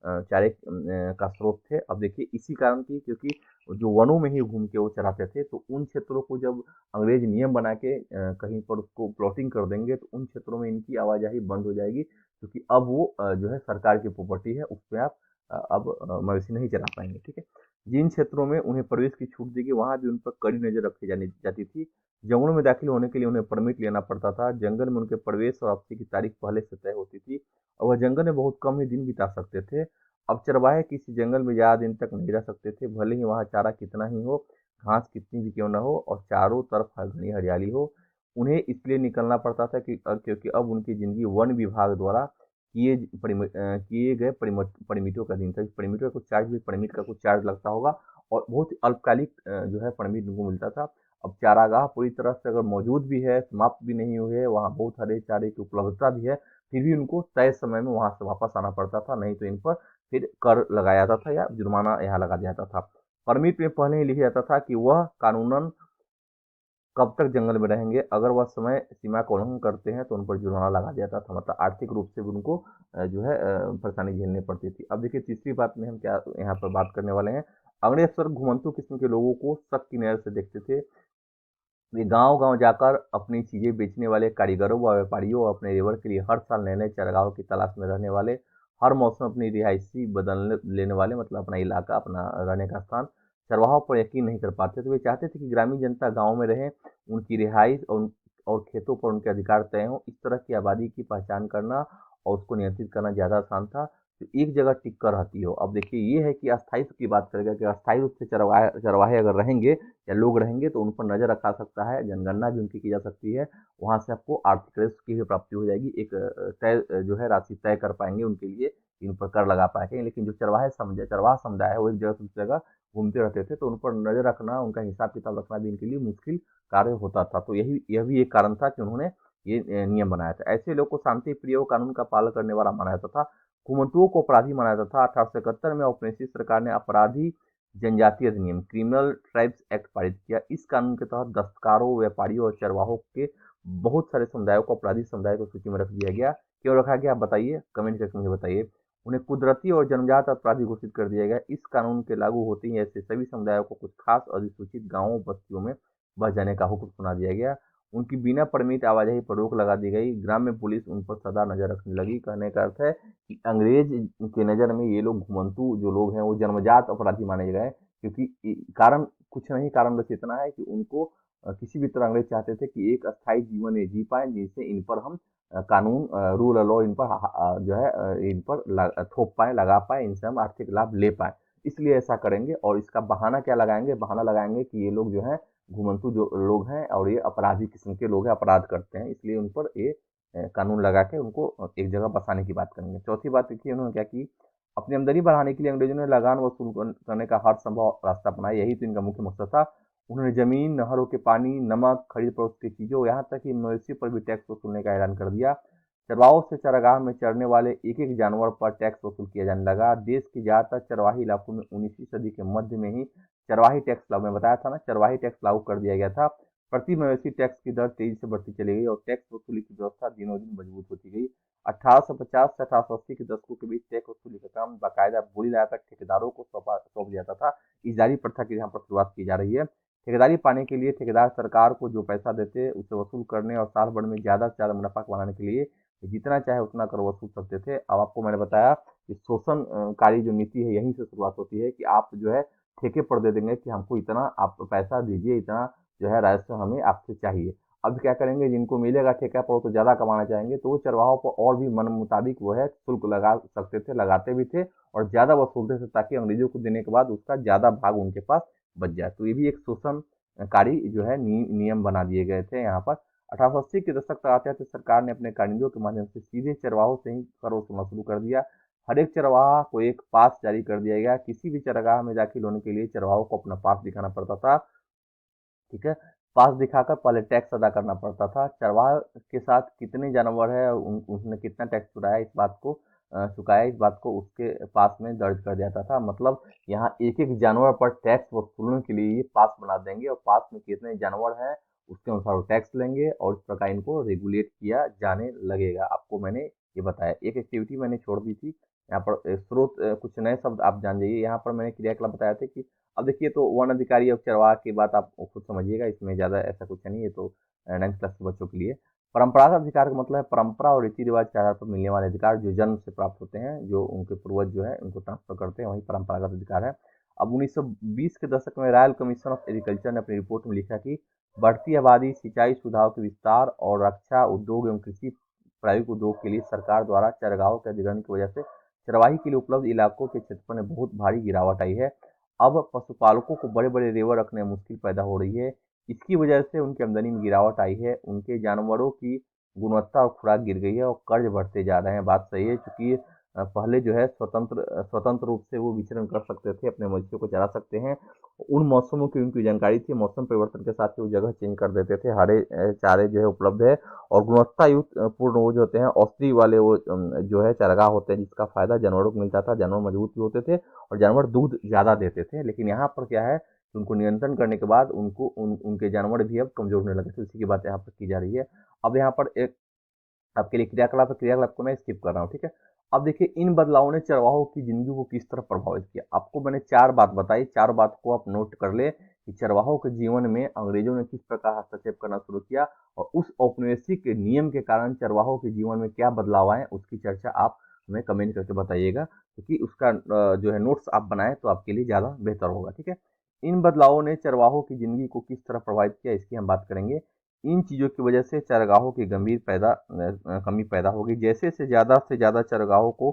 का स्रोत थे। अब देखिए, इसी कारण की, क्योंकि जो वनों में ही घूम के वो चराते थे, तो उन क्षेत्रों को जब अंग्रेज नियम बना के कहीं पर उसको प्लॉटिंग कर देंगे, तो उन क्षेत्रों में इनकी आवाजाही बंद हो जाएगी, क्योंकि अब वो जो है सरकार की प्रॉपर्टी है, उस पर आप अब मवेशी नहीं चला पाएंगे। ठीक है, जिन क्षेत्रों में उन्हें प्रवेश की छूट दी गई, वहां भी उन पर कड़ी नजर रखी जानी जाती थी। जंगलों में दाखिल होने के लिए उन्हें परमिट लेना पड़ता था। जंगल में उनके प्रवेश और वापसी की तारीख पहले से तय होती थी, और वह जंगल में बहुत कम ही दिन बिता सकते थे। अब चरवाहे किसी जंगल में ज्यादा दिन तक नहीं रह सकते थे, भले ही वहां चारा कितना ही हो, घास कितनी भी क्यों न हो, और चारों तरफ घनी हरियाली हो। उन्हें इसलिए निकलना पड़ता था कि क्योंकि अब उनकी जिंदगी वन विभाग द्वारा किए गए परमिटों का दिन था। परमिटों का कुछ चार्ज भी, परमिट का कुछ चार्ज लगता होगा, और बहुत ही अल्पकालिक जो है परमिट उनको मिलता था। अब चारागाह पूरी तरह से अगर मौजूद भी है, समाप्त भी नहीं हुए, वहाँ बहुत हरे चारे की उपलब्धता भी है, फिर भी उनको तय समय में वहां से वापस आना पड़ता था, नहीं तो इन पर फिर कर लगाया जाता था या जुर्माना यहाँ लगा दिया जाता था। परमिट में पहले ही लिखा जाता था कि वह कानूनन कब तक जंगल में रहेंगे, अगर वह समय सीमा का उल्लंघन करते हैं तो उन पर जुर्माना लगा दिया जाता था, मतलब आर्थिक रूप से भी उनको जो है परेशानी झेलनी पड़ती थी। अब देखिए, तीसरी बात में हम क्या यहाँ पर बात करने वाले हैं। अंग्रेज अक्सर घुमंतु किस्म के लोगों को शक की नजर से देखते थे। वे गांव-गांव जाकर अपनी चीजें बेचने वाले कारीगरों व व्यापारियों और अपने जेवर के लिए हर साल नए-नए चारागाहों की तलाश में रहने वाले, हर मौसम अपनी रिहायशी बदल लेने वाले, मतलब अपना इलाका, अपना रहने का स्थान, चरवाहों पर यकीन नहीं कर पाते थे। वे चाहते थे कि ग्रामीण जनता गाँव में रहे, उनकी रिहाइश और खेतों पर उनके अधिकार तय हों। इस तरह की आबादी की पहचान करना और उसको नियंत्रित करना ज़्यादा आसान था, जो एक जगह टिक कर रहती हो। अब देखिए, ये है कि अस्थायित्व की बात करेगा कि अस्थायी रूप से चरवाहे चरवाहे अगर रहेंगे या लोग रहेंगे, तो उन पर नजर रखा सकता है, जनगणना भी उनकी की जा सकती है। वहां से आपको आर्थिक राजस्व की भी प्राप्ति हो जाएगी, एक तय जो है राशि तय कर पाएंगे उनके लिए, इन पर कर लगा पाएंगे। लेकिन जो चरवाहा समुदाय है, वो एक जगह से दूसरी जगह घूमते रहते थे, तो उन पर नजर रखना, उनका हिसाब किताब रखना भी इनके लिए मुश्किल कार्य होता था। तो यह भी एक कारण था कि उन्होंने ये नियम बनाया था। ऐसे लोग को शांति प्रिय और कानून का पालन करने वाला माना जाता था। कुमंतुओं को अपराधी माना जाता था। 1871 में औपनिवेशिक सरकार ने अपराधी जनजातीय अधिनियम, क्रिमिनल ट्राइब्स एक्ट पारित किया। इस कानून के तहत दस्तकारों, व्यापारियों और चरवाहों के बहुत सारे समुदायों को अपराधी समुदाय को सूची में रख दिया गया। क्यों रखा गया, आप बताइए, कमेंट करके मुझे बताइए। उन्हें कुदरती और जन्मजात अपराधी घोषित कर दिया गया। इस कानून के लागू होते ही ऐसे सभी समुदायों को कुछ खास अधिसूचित गांवों बस्तियों में बस जाने का हुक्म सुना दिया गया। उनकी बिना परमिट आवाजाही पर रोक लगा दी गई। ग्राम्य पुलिस उन पर सदा नजर रखने लगी। कहने का अर्थ है कि अंग्रेज के नज़र में ये लोग घुमंतु जो लोग हैं वो जन्मजात अपराधी माने गए, क्योंकि कारण कुछ नहीं, कारण बस इतना है कि उनको किसी भी तरह अंग्रेज चाहते थे कि एक अस्थायी जीवन ये जी पाए, जिससे इन पर हम कानून, रूल और लॉ इन पर जो है इन पर थोप पाए, लगा पाए, इनसे हम आर्थिक लाभ ले पाए। इसलिए ऐसा करेंगे। और इसका बहाना क्या लगाएंगे, बहाना लगाएंगे कि ये लोग जो है घुमंतु जो लोग हैं और ये अपराधी किस्म के लोग हैं, अपराध करते हैं, इसलिए उन पर ये कानून लगा के उनको एक जगह बसाने की बात करेंगे। चौथी बात देखिए, उन्होंने क्या की, अपनी आमदनी बढ़ाने के लिए अंग्रेजों ने लगान वसूल करने का हर संभव रास्ता अपनाया। यही तो इनका मुख्य मकसद था। उन्होंने जमीन, नहरों के पानी, नमक, खरीद फरोख्त की चीजों, यहाँ तक कि मवेशी पर भी टैक्स वसूलने का ऐलान कर दिया। चरवाहों से चारागाह में चरने वाले एक एक जानवर पर टैक्स वसूल किया जाने लगा। देश के ज्यादातर चरवाही इलाकों में 19वीं सदी के मध्य में ही चरवाही टैक्स लागू, मैं बताया था ना, चरवाही टैक्स लागू कर दिया गया था। प्रति मवेशी टैक्स की दर तेजी से बढ़ती चली गई और टैक्स वसूली की व्यवस्था दिनों दिन मजबूत होती गई। 1850 से 1880 के दशकों के बीच टैक्स वसूली का काम बाकायदा बोली लगाकर ठेकेदारों को सौंप दिया जाता था। इजारी प्रथा की यहाँ पर शुरुआत की जा रही है। ठेकेदारी पाने के लिए ठेकेदार सरकार को जो पैसा देते उसे वसूल करने और साल भर में ज्यादा से ज्यादा मुनाफा कमाने के लिए जितना चाहे उतना कर वसूल सकते थे। अब आपको मैंने बताया कि शोषणकारी जो नीति है यहीं से शुरुआत होती है, कि आप जो है ठेके पर दे देंगे कि हमको इतना आप पैसा दीजिए, इतना जो है राजस्व हमें आपसे चाहिए। अब क्या करेंगे, जिनको मिलेगा ठेका पर वो तो ज़्यादा कमाना चाहेंगे, तो वो चरवाहों पर और भी मन मुताबिक वो है शुल्क लगा सकते थे, लगाते भी थे और ज़्यादा वसूलते थे, ताकि अंग्रेजों को देने के बाद उसका ज़्यादा भाग उनके पास बच जाए। तो ये भी एक शोषणकारी जो है नियम बना दिए गए थे यहाँ पर। 1880 के दशक तक आते आते सरकार ने अपने कानूनों के माध्यम से सीधे चरवाहों से ही कर वसूलना शुरू कर दिया। हर एक चरवाहा को एक पास जारी कर दिया गया। किसी भी चरगाह में दाखिल होने के लिए चरवाहों को अपना पास दिखाना पड़ता था। ठीक है, पास दिखाकर पहले टैक्स अदा करना पड़ता था। चरवाहा के साथ कितने जानवर है, उसने कितना टैक्स चुराया, इस बात को चुकाया, इस बात को उसके पास में दर्ज कर दिया जाता था। मतलब यहाँ एक एक जानवर पर टैक्स वसूलने के लिए ये पास बना देंगे और पास में कितने जानवर हैं उसके अनुसार वो टैक्स लेंगे और इस प्रकार इनको रेगुलेट किया जाने लगेगा। आपको मैंने ये बताया। एक एक्टिविटी मैंने छोड़ दी थी यहाँ पर, स्रोत कुछ नए शब्द आप जान जाइए। यहाँ पर मैंने क्रियाकलाप बताया था कि अब देखिए, तो वन अधिकारी और चरवाहा की बात आप खुद समझिएगा, इसमें ज़्यादा ऐसा कुछ नहीं है। तो 9th क्लास के बच्चों के लिए परंपरागत अधिकार का मतलब है परंपरा और रीति रिवाज के आधार पर मिलने वाले अधिकार जो जन्म से प्राप्त होते हैं, जो उनके पूर्वज जो है उनको ट्रांसफर करते हैं, वही परंपरागत अधिकार है। अब 1920 के दशक में रॉयल कमीशन ऑफ एग्रीकल्चर ने अपनी रिपोर्ट में लिखा कि बढ़ती आबादी, सिंचाई सुविधाओं के विस्तार और रक्षा उद्योग एवं कृषि प्रायोगिक उद्योग के लिए सरकार द्वारा चरगाहों के अधिग्रहण की वजह से चरवाही के लिए उपलब्ध इलाकों के क्षेत्रफल में बहुत भारी गिरावट आई है। अब पशुपालकों को बड़े बड़े रेवर रखने में मुश्किल पैदा हो रही है। इसकी वजह से उनकी आमदनी में गिरावट आई है, उनके जानवरों की गुणवत्ता और खुराक गिर गई है और कर्ज बढ़ते जा रहे हैं। बात सही है, क्योंकि पहले जो है स्वतंत्र रूप से वो विचरण कर सकते थे, अपने मवेशियों को चरा सकते हैं। उन मौसमों की उनकी जानकारी थी, मौसम परिवर्तन के साथ ही वो जगह चेंज कर देते थे। हरे चारे जो है उपलब्ध है और गुणवत्ता युक्त पूर्ण वो जो होते हैं औषधि वाले वो जो है चारागाह होते हैं, जिसका फायदा जानवरों को मिलता था। जानवर मजबूत भी होते थे और जानवर दूध ज़्यादा देते थे। लेकिन यहाँ पर क्या है कि उनको नियंत्रण करने के बाद उनके जानवर भी अब कमजोर होने लगे थे। उसी की बात यहाँ पर की जा रही है। अब यहाँ पर एक आपके लिए क्रियाकलाप है, क्रियाकलाप को मैं स्किप कर रहा हूँ, ठीक है। अब देखिए, इन बदलावों ने चरवाहों की जिंदगी को किस तरह प्रभावित किया। आपको मैंने 4 बात बताई, 4 बात को आप नोट कर ले कि चरवाहों के जीवन में अंग्रेजों ने किस प्रकार हस्तक्षेप करना शुरू किया और उस औपनिवेशिक नियम के कारण चरवाहों के जीवन में क्या बदलाव आए, उसकी चर्चा आप हमें कमेंट करके बताइएगा, क्योंकि उसका जो है नोट्स आप बनाए तो आपके लिए ज़्यादा बेहतर होगा, ठीक है। इन बदलावों ने चरवाहों की जिंदगी को किस तरह प्रभावित किया, इसकी हम बात करेंगे। इन चीज़ों की वजह से चारागाहों की गंभीर कमी पैदा हो गई। जैसे से ज़्यादा चारागाहों को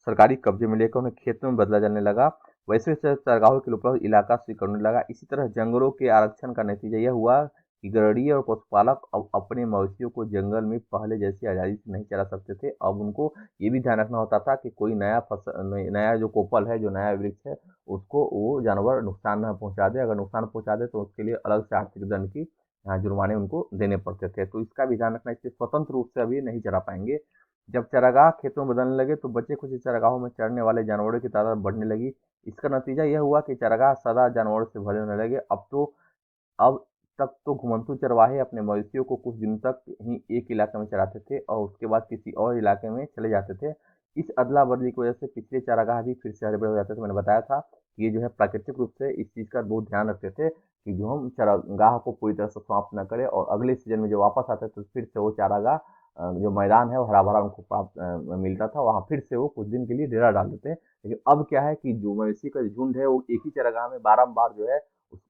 सरकारी कब्जे में लेकर उन्हें खेतों में बदला जाने लगा, वैसे वैसे चारागाहों के लिए उपलब्ध इलाका स्वीकारने लगा। इसी तरह जंगलों के आरक्षण का नतीजा यह हुआ कि गड़ेड़िए और पशुपालक अब अपने मवेशियों को जंगल में पहले जैसी आज़ादी से नहीं चरा सकते थे। अब उनको ये भी ध्यान रखना होता था कि कोई नया जो कोपल है, जो नया वृक्ष है, उसको वो जानवर नुकसान न पहुंचा दे। अगर नुकसान पहुंचा दे तो उसके लिए अलग से आर्थिक दंड की जुर्माने उनको देने पड़ते थे। तो इसका भी ध्यान रखना, इससे स्वतंत्र रूप से अभी नहीं चरा पाएंगे। जब चरागाह खेतों में बदलने लगे तो बचे कुछ चरागाहों में चरने वाले जानवरों की तादाद बढ़ने लगी। इसका नतीजा यह हुआ कि चरागाह सदा जानवरों से भरे होने लगे। अब तक तो घुमंतू चरवाहे अपने मवेशियों को कुछ दिन तक ही एक इलाके में चराते थे और उसके बाद किसी और इलाके में चले जाते थे। इस अदला बदली की वजह से पिछले चारागाह भी फिर से हरे भरे हो जाते थे। मैंने बताया था कि ये जो है प्राकृतिक रूप से इस चीज़ का बहुत ध्यान रखते थे कि जो हम चारागाह को पूरी तरह से समाप्त न करें और अगले सीजन में जब वापस आते तो फिर से वो चारागाह जो मैदान है वो हरा भरा उनको प्राप्त मिलता था। वहाँ फिर से वो कुछ दिन के लिए डेरा डाल देते। लेकिन अब क्या है कि जो मवेशी का झुंड है वो एक ही चारागाह में बारम्बार जो है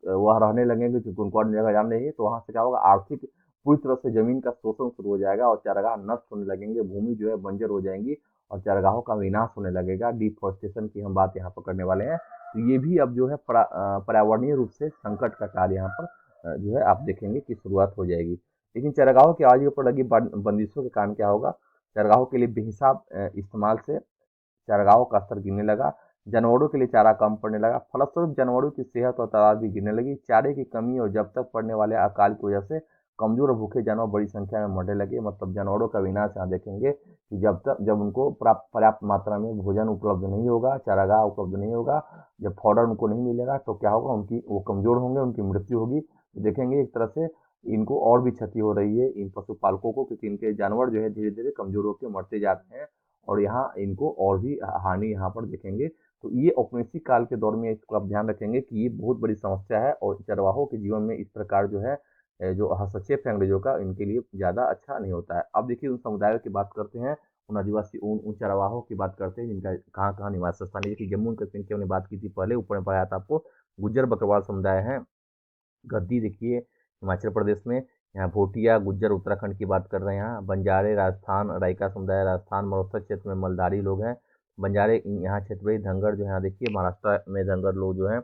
वह रहने लगेंगे, क्योंकि उनको और जगह जान नहीं है। तो वहाँ से क्या होगा, आर्थिक पूरी तरह से जमीन का शोषण शुरू हो जाएगा और चारागाह नष्ट होने लगेंगे, भूमि जो है बंजर हो जाएंगी और चारागाहों का विनाश होने लगेगा। डिफॉरेस्टेशन की हम बात यहाँ पर करने वाले हैं। तो ये भी अब जो है पर्यावरणीय रूप से संकट का काल यहाँ पर जो है आप देखेंगे कि शुरुआत हो जाएगी। लेकिन चारागाहों की आवाज़ के ऊपर लगी बंदिशों के कारण क्या होगा, चारागाहों के लिए बेहिसाब इस्तेमाल से चारागाहों का स्तर गिरने लगा। जानवरों के लिए चारा कम पड़ने लगा। फलस्वरूप जानवरों की सेहत और तादाद भी गिरने लगी। चारे की कमी और जब तक पड़ने वाले अकाल की वजह से कमजोर और भूखे जानवर बड़ी संख्या में मरने लगे। मतलब जानवरों का विनाश यहाँ देखेंगे कि जब उनको पर्याप्त मात्रा में भोजन उपलब्ध नहीं होगा, चारागाह उपलब्ध नहीं होगा, जब फॉडर उनको नहीं मिलेगा तो क्या होगा, उनकी वो कमजोर होंगे, उनकी मृत्यु होगी। तो देखेंगे एक तरह से इनको और भी क्षति हो रही है इन पशुपालकों को, क्योंकि इनके जानवर जो है धीरे धीरे कमजोर होकर मरते जाते हैं और यहाँ इनको और भी हानि यहाँ पर देखेंगे। तो ये औपनिवेशिक काल के दौर में इसको आप ध्यान रखेंगे कि ये बहुत बड़ी समस्या है और चरवाहों के जीवन में इस प्रकार जो है जो हस्तक्षेप है अंग्रेजों का, इनके लिए ज़्यादा अच्छा नहीं होता है। अब देखिए, उन समुदायों की बात करते हैं, उन आदिवासी उन चरवाहों की बात करते हैं जिनका कहाँ कहाँ निवास स्थान है। देखिए, जम्मू एंड कश्मीर की हमने बात की थी पहले, ऊपर में बताया था आपको। गुज्जर बकरवाल समुदाय है। गद्दी देखिए हिमाचल प्रदेश में, यहाँ भोटिया गुज्जर उत्तराखंड की बात कर रहे हैं, यहाँ बंजारे राजस्थान, राइका समुदाय राजस्थान, मल्होत्रा क्षेत्र में मलधारी लोग हैं, बंजारे यहाँ क्षेत्र में, धंगर जो है यहाँ देखिए महाराष्ट्र में धंगर लोग जो हैं,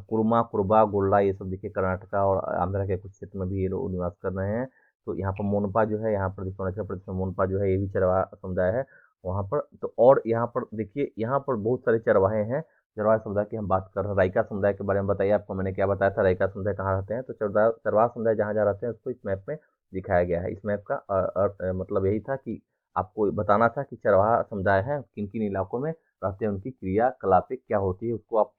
कुरमा, कुरबा, गोल्डा ये सब देखिए कर्नाटका और आंध्रा के कुछ क्षेत्र में भी ये लोग निवास कर रहे हैं। तो यहाँ पर मोनपा जो है, यहाँ पर देखिए अरुणाचल प्रदेश में मोनपा जो है ये भी चरवाहा समुदाय है वहाँ पर। तो और यहाँ पर देखिए यहाँ पर बहुत सारे चरवाहे हैं। चरवाहा समुदाय की हम बात कर रहे हैं, राइका समुदाय के बारे में बताइए, आपको मैंने क्या बताया था, राइका समुदाय कहाँ रहते हैं। तो चरवाहा समुदाय जहाँ जहाँ रहते हैं उसको इस मैप में दिखाया गया है। इस मैप का मतलब यही था कि आपको बताना था कि चरवाहा समुदाय है किन किन इलाकों में रहते हैं, उनकी क्रियाकलापें क्या होती है, उसको आप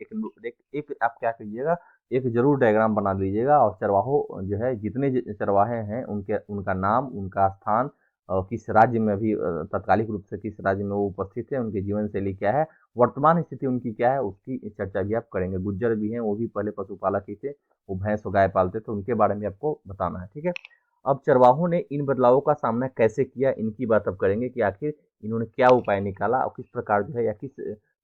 एक आप क्या कीजिएगा, एक जरूर डायग्राम बना लीजिएगा और चरवाहों जो है जितने चरवाहे हैं उनके उनका नाम, उनका स्थान और किस राज्य में अभी तात्कालिक रूप से किस राज्य में वो उपस्थित है, उनकी जीवन शैली क्या है, वर्तमान स्थिति उनकी क्या है, उसकी चर्चा भी आप करेंगे। गुज्जर भी हैं, वो भी पहले पशुपालक ही थे, वो भैंस और गाय पालते थे, उनके बारे में आपको बताना है, ठीक है। अब चरवाहों ने इन बदलावों का सामना कैसे किया, इनकी बात अब करेंगे कि आखिर इन्होंने क्या उपाय निकाला और किस प्रकार जो है या किस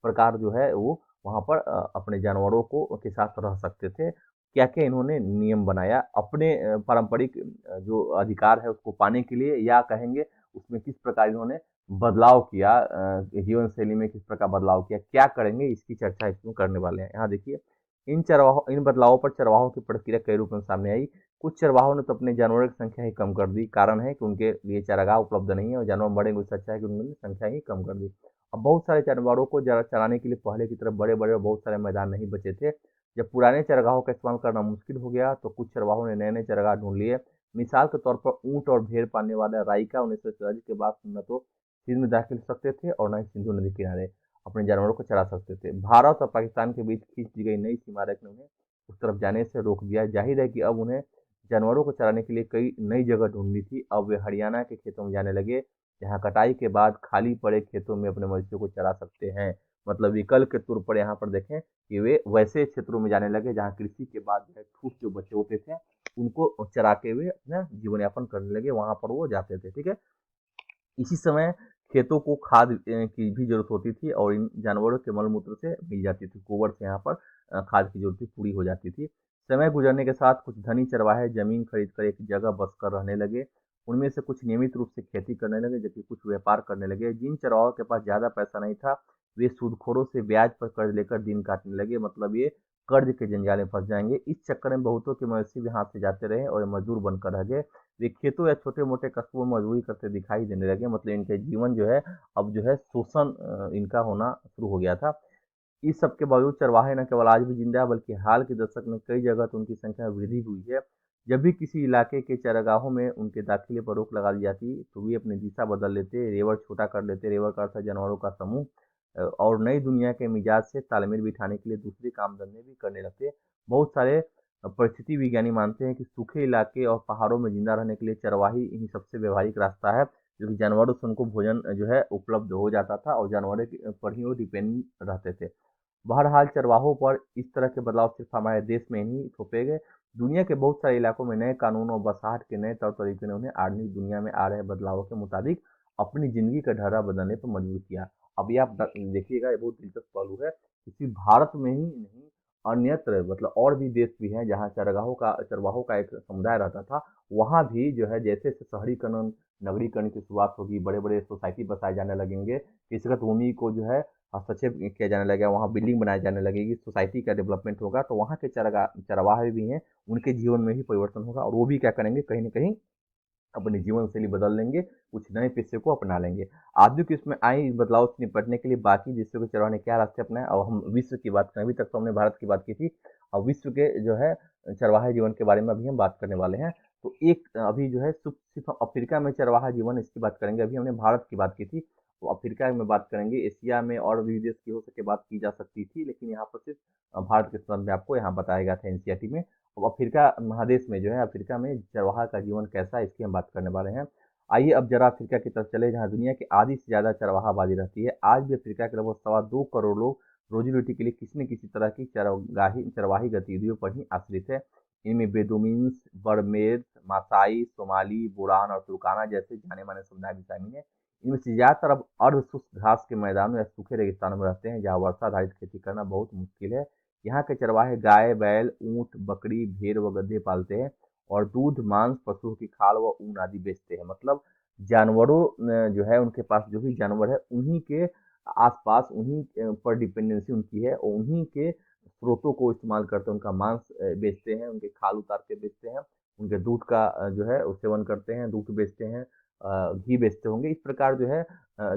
प्रकार जो है वो वहाँ पर अपने जानवरों को के साथ रह सकते थे। क्या क्या इन्होंने नियम बनाया अपने पारंपरिक जो अधिकार है उसको पाने के लिए, या कहेंगे उसमें किस प्रकार इन्होंने बदलाव किया, जीवन शैली में किस प्रकार बदलाव किया, क्या करेंगे इसकी चर्चा इसमें करने वाले हैं। यहाँ देखिए इन बदलावों पर चरवाहों की प्रतिक्रिया कई रूप में सामने आई। कुछ चरवाहों ने तो अपने जानवरों की संख्या ही कम कर दी, कारण है कि उनके लिए चारागाह उपलब्ध नहीं है और जानवर बढ़ेंगे, उससे अच्छा है कि उन्होंने संख्या ही कम कर दी। अब बहुत सारे जानवरों को चराने के लिए पहले की तरह बड़े बड़े और बहुत सारे मैदान नहीं बचे थे। जब पुराने चरगाहों का इस्तेमाल करना मुश्किल हो गया तो कुछ चरवाहों ने नए नए चरगाह ढूंढ लिए। मिसाल के तौर पर ऊंट और भेड़ पालने वाले राइका 1940 के बाद न तो सिंध में दाखिल हो सकते थे और न ही सिंधु नदी किनारे अपने जानवरों को चरा सकते थे। भारत और पाकिस्तान के बीच खींच दी गई नई सीमा रेखा ने उन्हें उस तरफ जाने से रोक दिया। जाहिर है कि अब उन्हें जानवरों को चराने के लिए कई नई जगह ढूंढनी थी। अब वे हरियाणा के खेतों में जाने लगे, जहाँ कटाई के बाद खाली पड़े खेतों में अपने मवेशियों को चरा सकते हैं। मतलब विकल्प के तौर पर यहाँ पर देखें कि वे वैसे क्षेत्रों में जाने लगे जहाँ कृषि के बाद जो है ठूस जो बच्चे होते थे उनको चरा के वे अपना जीवन यापन करने लगे, वहां पर वो जाते थे, ठीक है। इसी समय खेतों को खाद की भी जरूरत होती थी और इन जानवरों के मल मूत्र से मिल जाती थी, गोबर से यहाँ पर खाद की जरूरत पूरी हो जाती थी। समय गुजरने के साथ कुछ धनी चरवाहे जमीन खरीद कर एक जगह बसकर रहने लगे। उनमें से कुछ नियमित रूप से खेती करने लगे जबकि कुछ व्यापार करने लगे। जिन चरवाहों के पास ज्यादा पैसा नहीं था वे सूदखोरों से ब्याज पर कर्ज लेकर दिन काटने लगे। मतलब ये कर्ज के जंजाल में फंस जाएंगे। इस चक्कर में बहुतों के मवेशी भी हाथ से जाते रहे और मजदूर बनकर रह गए। वे खेतों या छोटे मोटे कस्बों में मजदूरी करते दिखाई देने लगे। मतलब इनके जीवन जो है अब जो है शोषण इनका होना शुरू हो गया था। इस सब के बावजूद चरवाहे न केवल आज भी जिंदा है बल्कि हाल के दशक में कई जगह तो उनकी संख्या में वृद्धि हुई है। जब भी किसी इलाके के चरागाहों में उनके दाखिले पर रोक लगा दी जाती तो वे अपनी दिशा बदल लेते, रेवड़ छोटा कर लेते। रेवड़ का अर्थ है जानवरों का समूह। और नई दुनिया के मिजाज से तालमेल बिठाने के लिए दूसरे काम धंधे भी करने लगते। बहुत सारे परिस्थिति विज्ञानी मानते हैं कि सूखे इलाके और पहाड़ों में जिंदा रहने के लिए चरवाही ही सबसे व्यवहारिक रास्ता है, क्योंकि जानवरों से उनको भोजन जो है उपलब्ध हो जाता था और जानवरों पर ही वो डिपेंड रहते थे। बहरहाल चरवाहों पर इस तरह के बदलाव सिर्फ हमारे देश में ही थोपे गए। दुनिया के बहुत सारे इलाकों में नए कानून और बसाहट के नए तौर तरीके ने उन्हें आधुनिक दुनिया में आ रहे बदलावों के मुताबिक अपनी जिंदगी का ढर्रा बदलने पर मजबूर किया। अभी आप देखिएगा, ये बहुत दिलचस्प पहलू है कि सिर्फ भारत में ही नहीं, अन्यत्र मतलब और भी देश भी हैं जहाँ चरवाहों का एक समुदाय रहता था। वहाँ भी जो है जैसे जैसे शहरीकरण नगरीकरण की शुरुआत होगी, बड़े बड़े सोसाइटी बसाए जाने लगेंगे, कृषिगत भूमि को जो है हस्तक्षेप किया जाने लगेगा, वहाँ बिल्डिंग बनाई जाने लगेगी, सोसाइटी का डेवलपमेंट होगा, तो वहाँ के चरवाहे भी हैं, उनके जीवन में भी परिवर्तन होगा और वो भी क्या करेंगे, कहीं ना कहीं अपनी जीवन शैली बदल लेंगे, कुछ नए पेशे को अपना लेंगे। आधुनिक इसमें आई इस बदलाव से निपटने के लिए बाकी देशों के चरवाहे ने क्या रास्ते अपनाए। और हम विश्व की बात करें, अभी तक तो हमने भारत की बात की थी, अब विश्व के जो है चरवाहा जीवन के बारे में अभी हम बात करने वाले हैं। तो एक अभी जो है सिर्फ अफ्रीका में चरवाहा जीवन इसकी बात करेंगे। अभी हमने भारत की बात की थी, तो अफ्रीका में बात करेंगे। एशिया में और भी देश की हो सके बात की जा सकती थी, लेकिन यहाँ पर सिर्फ भारत के संबंध में आपको यहाँ बताया गया था एनसीईआरटी में। अब अफ्रीका महादेश में जो है, अफ्रीका में चरवाहा का जीवन कैसा है इसकी हम बात करने वाले हैं। आइए अब जरा अफ्रीका की तरफ चले, जहाँ दुनिया की आधी से ज्यादा चरवाहाबादी रहती है। आज भी अफ्रीका के लगभग 2.25 करोड़ लोग रोजी रोटी के लिए किसी न किसी तरह की चरवाही गतिविधियों पर ही आश्रित है। इनमें बेदुमिन्स, बर्मेर, मासाई, सोमाली, बुरान और तुर्काना जैसे जाने माने समुदाय भी शामिल हैं। इनमें से ज्यादातर अब अर्ध शुष्क घास के मैदानों या सूखे रेगिस्तानों में रहते हैं, जहाँ वर्षा आधारित खेती करना बहुत मुश्किल है। यहाँ के चरवाहे गाय, बैल, ऊंट, बकरी, भेड़ व गधे पालते हैं और दूध, मांस, पशुओं की खाल व ऊन आदि बेचते हैं। मतलब जानवरों जो है उनके पास जो भी जानवर है उन्हीं के आसपास उन्हीं पर डिपेंडेंसी उनकी है और उन्हीं के स्रोतों को इस्तेमाल करते हैं। उनका मांस बेचते हैं, उनके खाल उतार के बेचते हैं, उनके दूध का जो है सेवन करते हैं, दूध बेचते हैं, घी बेचते होंगे। इस प्रकार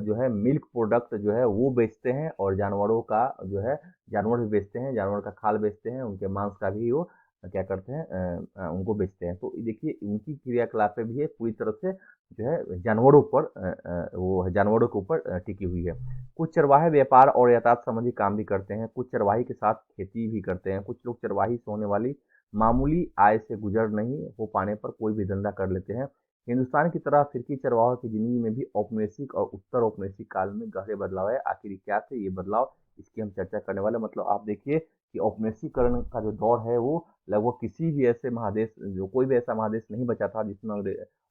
जो है मिल्क प्रोडक्ट जो है वो बेचते हैं और जानवरों का जो है जानवर भी बेचते हैं, जानवर का खाल बेचते हैं, उनके मांस का भी वो क्या करते हैं उनको बेचते हैं। तो देखिए उनकी क्रियाकलापें भी है पूरी तरह से जो है जानवरों पर वो जानवरों के ऊपर टिकी हुई है। कुछ चरवाहे व्यापार और यातायात संबंधी काम भी करते हैं, कुछ चरवाही के साथ खेती भी करते हैं। कुछ लोग चरवाही से होने वाली मामूली आय से गुजर नहीं हो पाने पर कोई भी धंधा कर लेते हैं। हिंदुस्तान की तरह अफ्रीकी चरवाहों की जिंदगी में भी औपनिवेशिक और उत्तर औपनिवेशिक काल में गहरे बदलाव है। आखिर क्या थे ये बदलाव, इसकी हम चर्चा करने वाले। मतलब आप देखिए कि औपनिवेशीकरण का जो दौर है वो लगभग किसी भी ऐसे महादेश जो कोई भी ऐसा महादेश नहीं बचा था जिसमें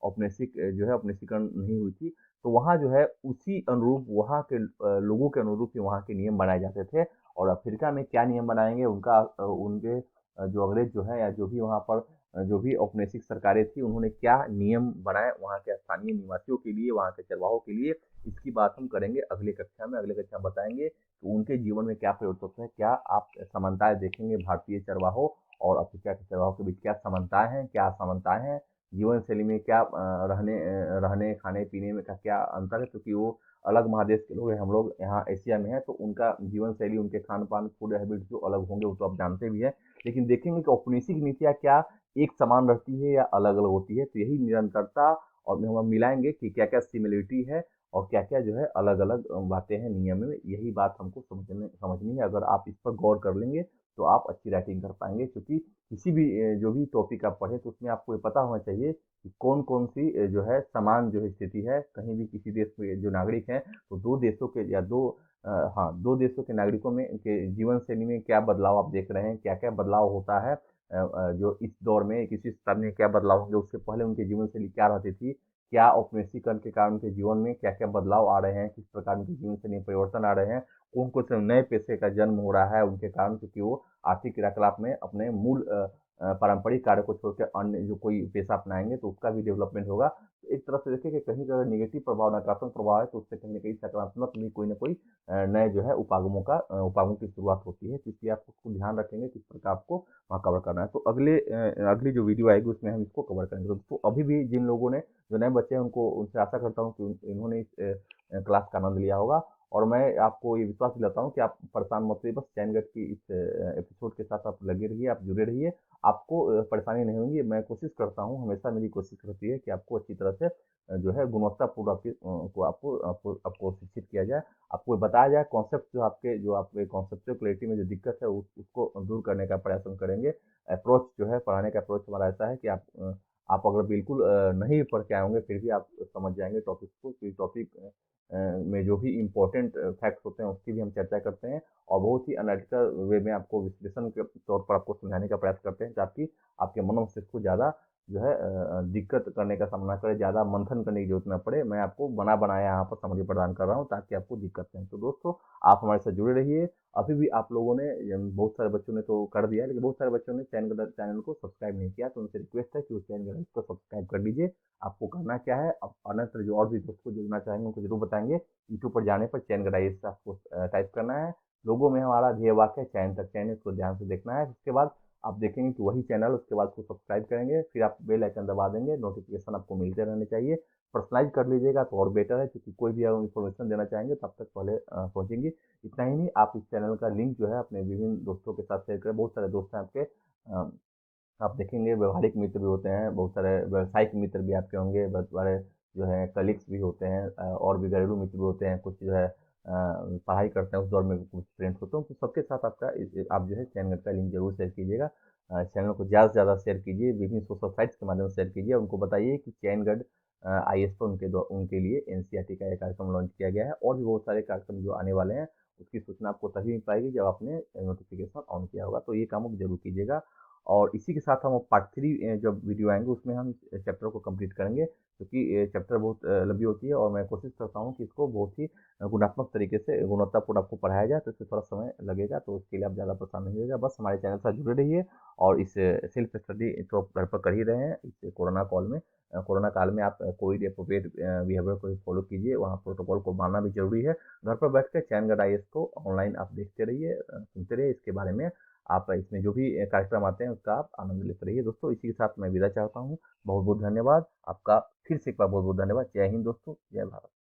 औपनिवेशिक जो है औपनिवेशीकरण नहीं हुई थी। तो वहाँ जो है उसी अनुरूप वहाँ के लोगों के अनुरूप ही वहाँ के नियम बनाए जाते थे। और अफ्रीका में क्या नियम बनाएंगे उनका उनके जो अंग्रेज जो है या जो भी वहाँ पर जो भी औपनिवेशिक सरकारें थी उन्होंने क्या नियम बनाए वहाँ के स्थानीय निवासियों के लिए, वहाँ के चरवाहों के लिए, इसकी बात हम करेंगे अगली कक्षा में। अगले कक्षा में बताएंगे कि उनके जीवन में क्या परिवर्तन है, क्या आप समानताएं देखेंगे भारतीय चरवाहों और अफ्रीका के चरवाहों के बीच क्या समानताएं हैं, क्या असमानताएं हैं, जीवन शैली में क्या रहने खाने पीने में का क्या अंतर है, क्योंकि वो अलग महादेश के लोग हैं, हम लोग यहाँ एशिया में हैं, तो उनका जीवन शैली, उनके खान पान, फूड हैबिट जो अलग होंगे वो तो आप जानते भी हैं। लेकिन देखेंगे कि औपनिवेशिक नीतियाँ क्या एक समान रहती है या अलग अलग होती है। तो यही निरंतरता और हम मिलाएंगे कि क्या क्या सिमिलरिटी है और क्या क्या जो है अलग अलग बातें हैं नियम में। यही बात हमको समझनी है। अगर आप इस पर गौर कर लेंगे तो आप अच्छी राइटिंग कर पाएंगे, क्योंकि किसी भी जो भी टॉपिक आप पढ़े तो उसमें आपको ये पता होना चाहिए कि कौन कौन सी जो है समान जो है स्थिति है कहीं भी किसी देश के जो नागरिक हैं तो दो देशों के या हाँ दो देशों के नागरिकों में के जीवन शैली में क्या बदलाव आप देख रहे हैं, क्या क्या बदलाव होता है जो इस दौर में किसी शताब्दी में क्या बदलाव होंगे, उससे पहले उनकी जीवन शैली क्या रहती थी, क्या औपनिवेशीकरण के कारण उनके जीवन में क्या क्या बदलाव आ रहे हैं, किस प्रकार उनके जीवन शैली में परिवर्तन आ रहे हैं, कौन कौन से नए पेशे का जन्म हो रहा है उनके कारण, क्योंकि वो आर्थिक क्रियाकलाप में अपने मूल पारंपरिक कार्य को छोड़कर अन्य जो कोई पेशा अपनाएंगे तो उसका भी डेवलपमेंट होगा। तो एक तरफ से देखिए कि कहीं का अगर निगेटिव प्रभाव नकारात्मक प्रभाव है तो उससे कहीं ना कहीं सकारात्मक भी कोई ना कोई नए जो है उपागमों की शुरुआत होती है। तो इसलिए आप उसको ध्यान रखेंगे किस प्रकार आपको वहाँ कवर करना है। तो अगली जो वीडियो आएगी उसमें हम इसको कवर करेंगे। तो अभी भी जिन लोगों ने जो नए बच्चे हैं उनको उनसे आशा करता हूँ कि इन्होंने इस क्लास का आनंद लिया होगा और मैं आपको ये विश्वास दिलाता हूँ कि आप परेशान मत होइए, बस चैनगट की इस एपिसोड के साथ आप लगे रहिए, आप जुड़े रहिए, आपको परेशानी नहीं होगी। मैं कोशिश करता हूँ, हमेशा मेरी कोशिश रहती है कि आपको अच्छी तरह से जो है गुणवत्तापूर्ण को आपको शिक्षित किया जाए, आपको बताया जाए कॉन्सेप्ट जो आपके कॉन्सेप्चुअल क्लैरिटी में जो दिक्कत है उसको दूर करने का प्रयास हम करेंगे। अप्रोच जो है पढ़ाने का अप्रोच हमारा ऐसा है कि आप अगर बिल्कुल नहीं पढ़ के आए होंगे फिर भी आप समझ जाएंगे टॉपिक को, क्योंकि टॉपिक में जो भी इम्पोर्टेंट फैक्ट्स होते हैं उसकी भी हम चर्चा करते हैं और बहुत ही एनालिटिकल वे में आपको विश्लेषण के तौर पर आपको समझाने का प्रयास करते हैं ताकि आपके मन मस्तिष्क को ज़्यादा जो है दिक्कत करने का सामना करे, ज़्यादा मंथन करने की जरूरत ना पड़े। मैं आपको बना बनाया यहाँ पर सामग्री प्रदान कर रहा हूँ ताकि आपको दिक्कत नहीं। तो दोस्तों आप हमारे साथ जुड़े रहिए। अभी भी आप लोगों ने बहुत सारे बच्चों ने तो कर दिया है, लेकिन बहुत सारे बच्चों ने चैनल को सब्सक्राइब नहीं किया, तो उनसे रिक्वेस्ट है कि वो चैनल को सब्सक्राइब कर लीजिए। आपको करना क्या है, अब अन्यत्र जो और भी दोस्तों जुड़ना चाहेंगे उनको जरूर बताएंगे। यूट्यूब पर जाने पर चैन गढ़ाई से आपको टाइप करना है। लोगों में हमारा ध्येय वाक्य है चैन तक चैन, इसको ध्यान से देखना है। उसके बाद आप देखेंगे कि वही चैनल, उसके बाद उसको सब्सक्राइब करेंगे, फिर आप बेल आइकन दबा देंगे, नोटिफिकेशन आपको मिलते रहने चाहिए। पर्सनलाइज कर लीजिएगा तो और बेटर है, क्योंकि कोई भी आप इन्फॉर्मेशन देना चाहेंगे तब तक पहले पहुंचेंगी। इतना ही नहीं, आप इस चैनल का लिंक जो है अपने विभिन्न दोस्तों के साथ शेयर करें। बहुत सारे दोस्त हैं आपके, आप देखेंगे व्यवहारिक मित्र भी होते हैं, बहुत सारे व्यवसायिक मित्र भी आपके होंगे, बहुत सारे जो है कलीग्स भी होते हैं और भी घरेलू मित्र भी होते हैं, कुछ जो है पढ़ाई करते हैं उस दौर में कुछ फ्रेंड्स होते हैं। तो सबके साथ आप जो है चैनल का लिंक जरूर शेयर कीजिएगा। चैनल को ज़्यादा से ज़्यादा शेयर कीजिए, विभिन्न सोशल साइट्स के माध्यम से शेयर कीजिए। उनको बताइए कि चैनगढ़ IAS पर उनके लिए NCERT का एक कार्यक्रम लॉन्च किया गया है और भी बहुत सारे कार्यक्रम जो आने वाले हैं उसकी सूचना आपको तभी मिल पाएगी जब आपने नोटिफिकेशन ऑन किया होगा। तो ये काम आप जरूर कीजिएगा। और इसी के साथ हम पार्ट 3 जब वीडियो आएंगे उसमें हम इस चैप्टर को कंप्लीट करेंगे, क्योंकि ये चैप्टर बहुत लंबी होती है और मैं कोशिश करता हूँ कि इसको बहुत ही गुणात्मक तरीके से गुणवत्तापूर्ण आपको पढ़ाया जाए, तो इसमें थोड़ा समय लगेगा, तो उसके लिए आप ज़्यादा परेशान नहीं होगा। बस हमारे चैनल के साथ जुड़े रहिए और इस सेल्फ स्टडी तो आप घर पर कर ही रहे हैं इस कोरोना कॉल में, कोरोना काल में आप कोविड एप्रोप्रिएट बिहेवियर को फॉलो कीजिए, वहाँ प्रोटोकॉल को मानना भी जरूरी है। घर पर बैठ कर चैन गढ़ IAS को ऑनलाइन आप देखते रहिए, सुनते रहिए इसके बारे में, आप इसमें जो भी कार्यक्रम आते हैं उसका आप आनंद लेते रहिए। दोस्तों इसी के साथ मैं विदा चाहता हूँ, बहुत बहुत धन्यवाद आपका, फिर से एक बार बहुत बहुत धन्यवाद। जय हिंद दोस्तों, जय भारत।